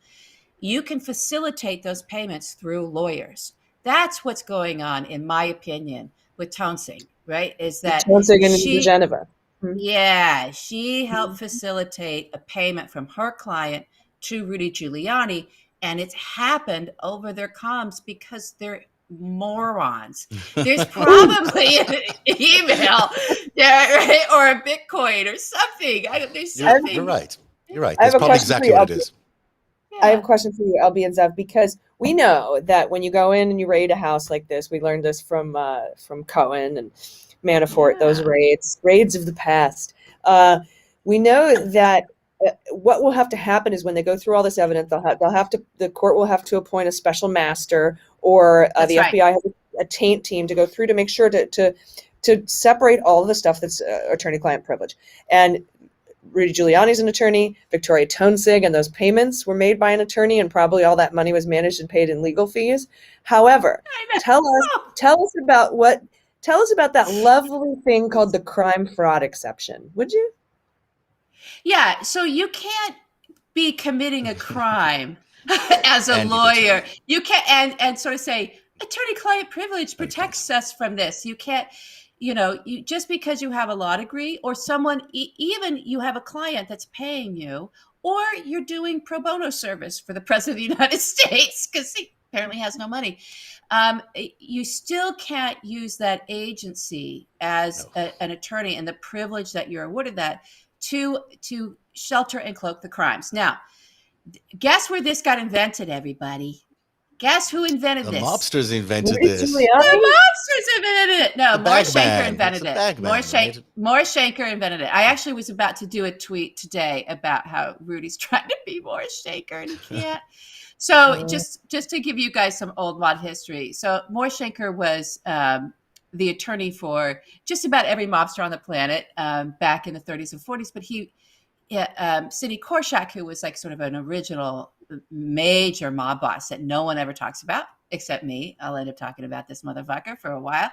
You can facilitate those payments through lawyers. That's what's going on, in my opinion, with Tonsing, right? Is that Tonsing in Geneva. Yeah, she helped facilitate a payment from her client to Rudy Giuliani, and it's happened over their comms because they're morons. There's probably an email or a Bitcoin or something. There's something. You're right. You're right. I have That's a probably question for exactly you, what it LB. is. I have a Yeah. question for you, LB and Zev, because we know that when you go in and you raid a house like this, we learned this from Cohen and Manafort, those Yeah. raids of the past. We know that what will have to happen is when they go through all this evidence, the court will have to appoint a special master, or That's the right. FBI has a taint team to go through to make sure to separate all of the stuff that's attorney-client privilege. And Rudy Giuliani's an attorney, Victoria Toensig, and those payments were made by an attorney, and probably all that money was managed and paid in legal fees. However, I tell know. us about that lovely thing called the crime fraud exception, would you? Yeah. So you can't be committing a crime as a And be the lawyer. attorney. You can't and sort of say attorney-client privilege protects us from this. You can't, you just because you have a law degree or someone, even you have a client that's paying you, or you're doing pro bono service for the president of the United States because he apparently has no money. You still can't use that agency as No. an attorney and the privilege that you're awarded that to shelter and cloak the crimes. Now, guess where this got invented, everybody? Guess who invented The this? mobsters invented Rudy this. The Giuliani? mobsters invented it. No, The Morris bag Shanker man. invented It's the it. bag man, right? Morris Shanker invented it. I actually was about to do a tweet today about how Rudy's trying to be Morris Shanker and he can't. So just to give you guys some old mod history. So Morris Shanker was the attorney for just about every mobster on the planet back in the 30s and 40s. But Sidney Korshak, who was like sort of an original major mob boss that no one ever talks about except me. I'll end up talking about this motherfucker for a while,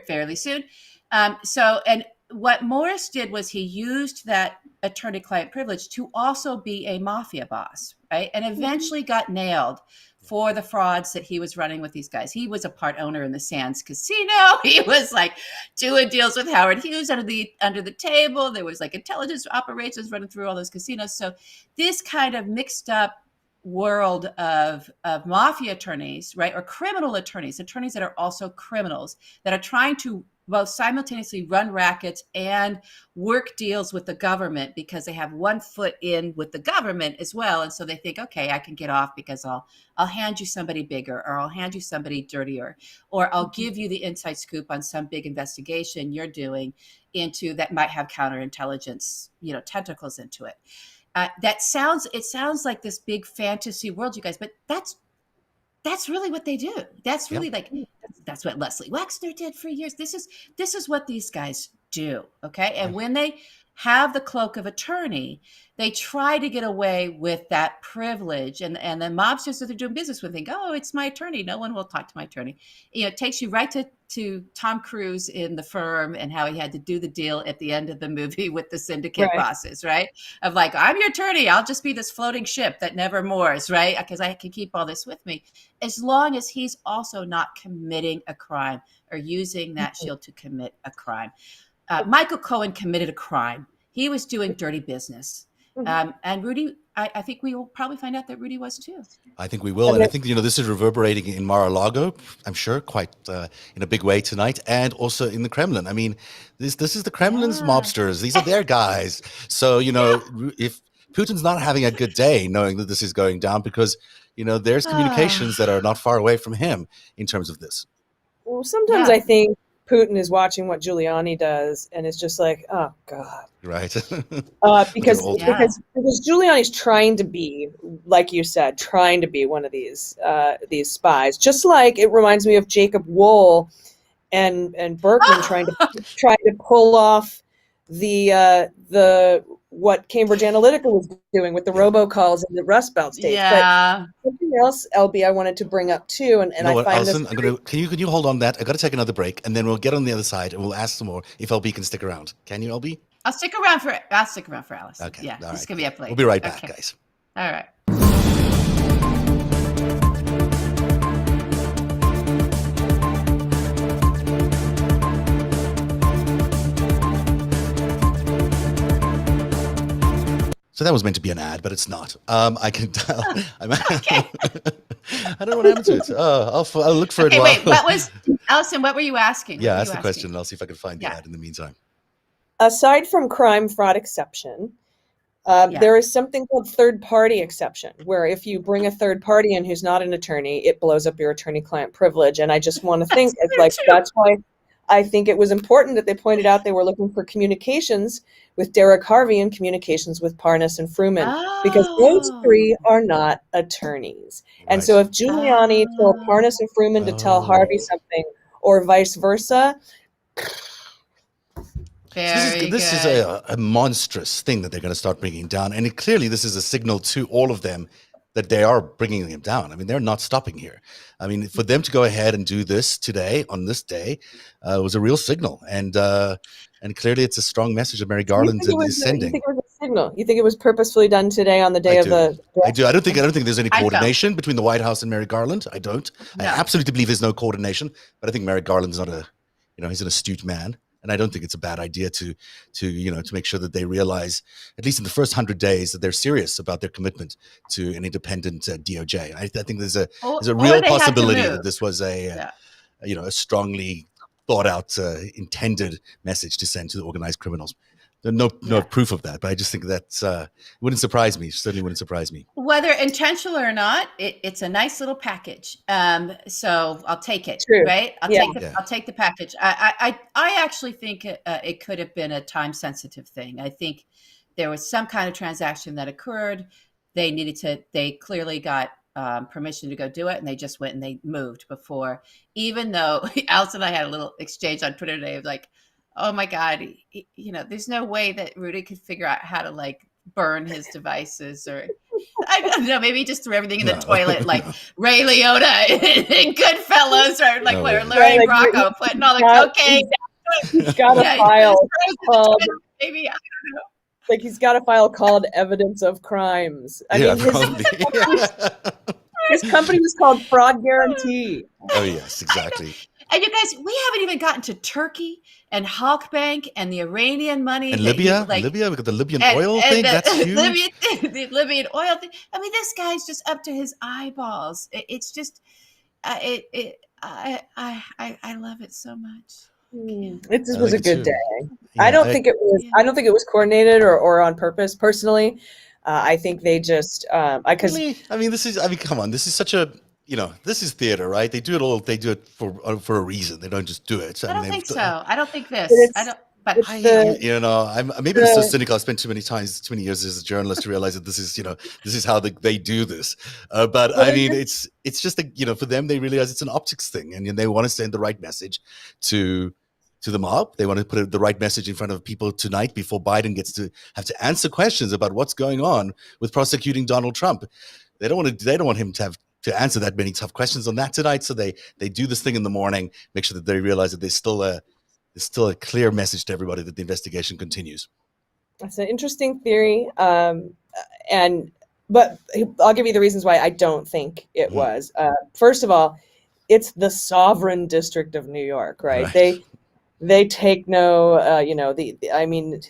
fairly soon. And what Morris did was he used that attorney-client privilege to also be a mafia boss, right? And eventually got nailed for the frauds that he was running with these guys. He was a part owner in the Sands Casino. He was like doing deals with Howard Hughes under the table. There was like intelligence operations running through all those casinos. So this kind of mixed up world of mafia attorneys, right, or criminal attorneys that are also criminals that are trying to both simultaneously run rackets and work deals with the government because they have one foot in with the government as well. And so they think, okay, I can get off because I'll hand you somebody bigger, or I'll hand you somebody dirtier, or I'll give you the inside scoop on some big investigation you're doing into that might have counterintelligence, tentacles into it. It sounds like this big fantasy world, you guys, but that's really what they do. That's really that's what Leslie Wexner did for years. This is what these guys do. Okay. And when they have the cloak of attorney, they try to get away with that privilege. And the mobsters that they're doing business with think, oh, it's my attorney. No one will talk to my attorney. It takes you right to Tom Cruise in The Firm and how he had to do the deal at the end of the movie with the syndicate bosses, right? Of like, I'm your attorney. I'll just be this floating ship that never moors, right? Because I can keep all this with me. As long as he's also not committing a crime or using that shield to commit a crime. Michael Cohen committed a crime. He was doing dirty business. And Rudy, I think we will probably find out that Rudy was too. I think we will. And I think, this is reverberating in Mar-a-Lago, I'm sure, quite in a big way tonight, and also in the Kremlin. I mean, this is the Kremlin's mobsters. These are their guys. So, if Putin's not having a good day knowing that this is going down, because, there's communications that are not far away from him in terms of this. Well, sometimes I think Putin is watching what Giuliani does, and it's just like, oh God, right? because Giuliani's trying to be, like you said, trying to be one of these spies. Just like it reminds me of Jacob Wohl and Berkman trying to pull off the what Cambridge Analytica was doing with the robocalls and the Rust Belt states. Yeah. But something else, LB, I wanted to bring up too, and I find Allison, this. Can you hold on that? I got to take another break, and then we'll get on the other side, and we'll ask some more if LB can stick around. Can you, LB? I'll stick around for Allison. Okay. Yeah, All this right. is gonna be a play. We'll be right back, guys. All right. So that was meant to be an ad, but it's not. I can tell. I don't know what happened to it. I'll look for it. Okay, wait. What was Allison? What were you asking? Yeah, ask the question, and I'll see if I can find the ad in the meantime. Aside from crime fraud exception, Yeah. There is something called third party exception, where if you bring a third party in who's not an attorney, it blows up your attorney-client privilege. And I just want to think, That's like, true. that's why I think it was important that they pointed out they were looking for communications with Derek Harvey and communications with Parnas and Fruman, because those Oh. three are not attorneys. And so Right. if Giuliani told Parnas and Fruman to tell Harvey Oh. something, or vice versa, So Very this is good. a monstrous thing that they're going to start bringing down, and clearly this is a signal to all of them that they are bringing them down. I mean, they're not stopping here. I mean, for them to go ahead and do this today on this day was a real signal, and clearly it's a strong message that Mary you Garland think it was is you sending. think it was a signal? You think it was purposefully done today on the I day of do. the I do. I don't think there's any I don't. coordination between the White House and Mary Garland. I don't. I No. absolutely believe there's no coordination, but I think Mary Garland's not he's an astute man. And I don't think it's a bad idea to make sure that they realize, at least in the first 100 days, that they're serious about their commitment to an independent DOJ. I think there's a Or real they had to possibility move. that this was Yeah. a strongly thought out, intended message to send to the organized criminals. There's no Yeah. proof of that, but I just think that wouldn't surprise me. Certainly wouldn't surprise me. Whether intentional or not, it's a nice little package. So I'll take it. True. Right? I'll Yeah. take the package. I actually think it could have been a time sensitive thing. I think there was some kind of transaction that occurred. They clearly got permission to go do it, and they just went and they moved before. Even though Allison and I had a little exchange on Twitter today of like, oh my God, there's no way that Rudy could figure out how to like burn his devices, or I don't know, maybe he just threw everything in the toilet like Ray Liotta in Goodfellas, or like No where way. Larry Yeah, like, Bracco putting all the got- cocaine. He's got a Yeah, he file just throws it in the called toilet, maybe. like he's got a file called evidence of crimes. I Yeah, mean, probably. his company was called Fraud Guarantee. Oh yes, exactly. And you guys, we haven't even gotten to Turkey and Halkbank and the Iranian money And that Libya, he, like, we got the Libyan and, oil and thing. the, That's huge. the Libyan oil thing. I mean, this guy's just up to his eyeballs. It's just, I love it so much. It just I was a think it good too. day. Yeah, I don't think it was. Yeah. I don't think it was coordinated or on purpose. Personally, I think they just because Really? I mean, come on. This is such a, this is theater, right? They do it all. They do it for a reason. They don't just do it. I don't think so. I don't think this. It's- I don't. But it's Maybe I'm so cynical. I spent too many years as a journalist to realize that this is how they do this. But I mean, it's just for them, they realize it's an optics thing, and they want to send the right message to the mob. They want to put the right message in front of people tonight before Biden gets to have to answer questions about what's going on with prosecuting Donald Trump. They don't want him to have to answer that many tough questions on that tonight. So they do this thing in the morning, make sure that they realize that there's still a clear message to everybody that the investigation continues. That's an interesting theory. But I'll give you the reasons why I don't think it was. First of all, it's the sovereign district of New York, right? They take no, I mean,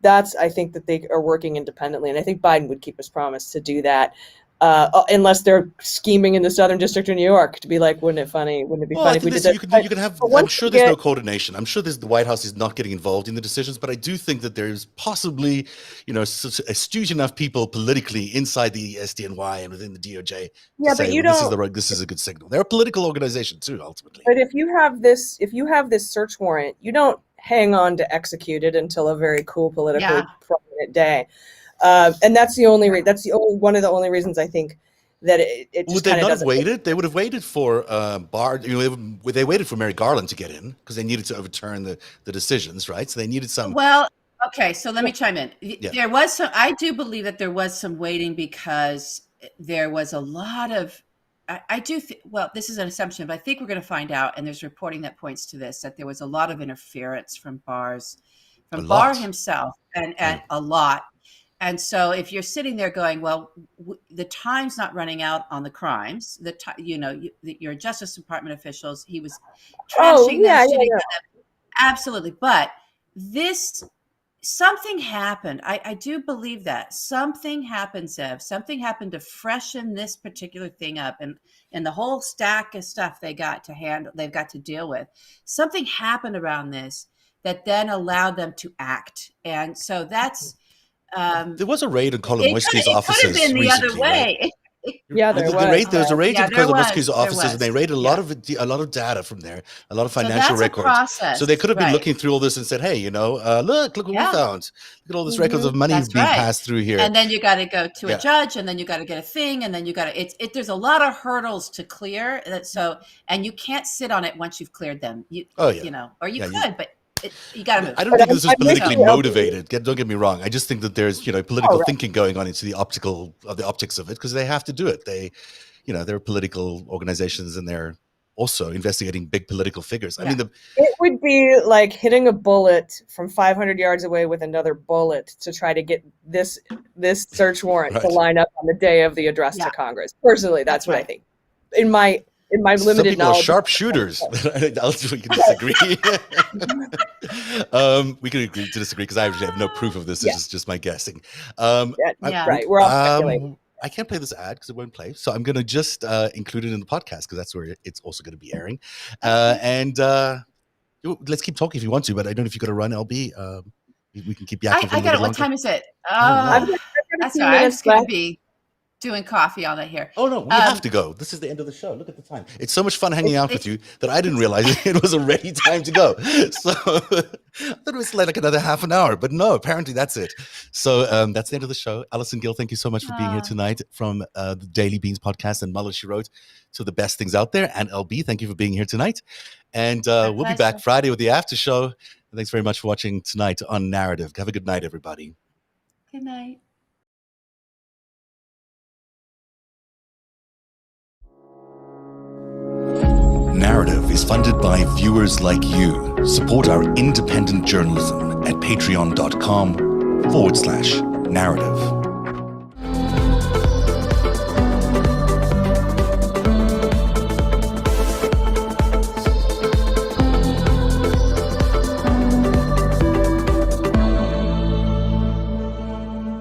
I think that they are working independently, and I think Biden would keep his promise to do that. Unless they're scheming in the Southern District of New York to be like, wouldn't it be funny if we did that? You can have. I'm sure there's no coordination. I'm sure the White House is not getting involved in the decisions, but I do think that there's possibly, astute enough people politically inside the SDNY and within the DOJ. Yeah, to but say, this is a good signal. They're a political organization too, ultimately. But if you have this search warrant, you don't hang on to execute it until a very cool politically prominent day. And that's the only one of the only reasons I think that it just would they kind of not have doesn't. waited? They would have waited for Barr. They waited for Mary Garland to get in because they needed to overturn the decisions, right? So they needed some. Well, okay. So let me chime in. Yeah. There was some. I do believe that there was some waiting because there was a lot of. I do. Well, this is an assumption, but I think we're going to find out. And there's reporting that points to this, that there was a lot of interference from Barr himself, and a lot. And so if you're sitting there going, well, the time's not running out on the crimes, your Justice Department officials, he was trashing them, shitting them. Absolutely. But something happened. I do believe that. Something happened, Zev. Something happened to freshen this particular thing up. And the whole stack of stuff they've got to deal with. Something happened around this that then allowed them to act. And so that's... There was a raid on It Kolomoisky's could have offices been the recently, other right? way. Yeah, there was. There was a raid Yeah, on there Kolomoisky's was. offices, and they raided a lot of data from there, a lot of financial that's a records. process, So they could have been right. looking through all this and said, "Hey, look what we Yeah. found. Look at all this records of money That's being right. passed through here." And then you got to go to Yeah. a judge, and then you got to get a thing, and then you got to. There's a lot of hurdles to clear. And you can't sit on it once you've cleared them. Or you could, but you got to move. I don't think this is I'm with politically you. motivated. Don't get me wrong. I just think that there's political thinking going on into the optics of it, because they have to do it. They're political organizations, and they're also investigating big political figures. Yeah. I mean, It would be like hitting a bullet from 500 yards away with another bullet to try to get this search warrant to Right. line up on the day of the address to Congress. Personally, that's what I right. think. In my limited some people are knowledge, sharpshooters. We can disagree. We can agree to disagree, because I actually have no proof of this. This is just my guessing. right? We're all speculating. I can't play this ad because it won't play, so I'm going to just include it in the podcast, because that's where it's also going to be airing. Let's keep talking if you want to, but I don't know if you got to run, LB. We can keep yakking. I got it. What time is it? I've got That's 15 all right. I'm minutes just going to left. be doing coffee all night here. Oh no, we have to go. This is the end of the show. Look at the time. It's so much fun hanging out with you that I didn't realize it was already time to go. So I thought it was like another half an hour, but no, apparently that's it. So that's the end of the show. Allison Gill, thank you so much for being here tonight from the Daily Beans podcast and Muller, She Wrote, to the best things out there. And LB, thank you for being here tonight. And we'll be back Friday with the after show. And thanks very much for watching tonight on Narrative. Have a good night, everybody. Good night. Narrative is funded by viewers like you. Support our independent journalism at patreon.com/narrative.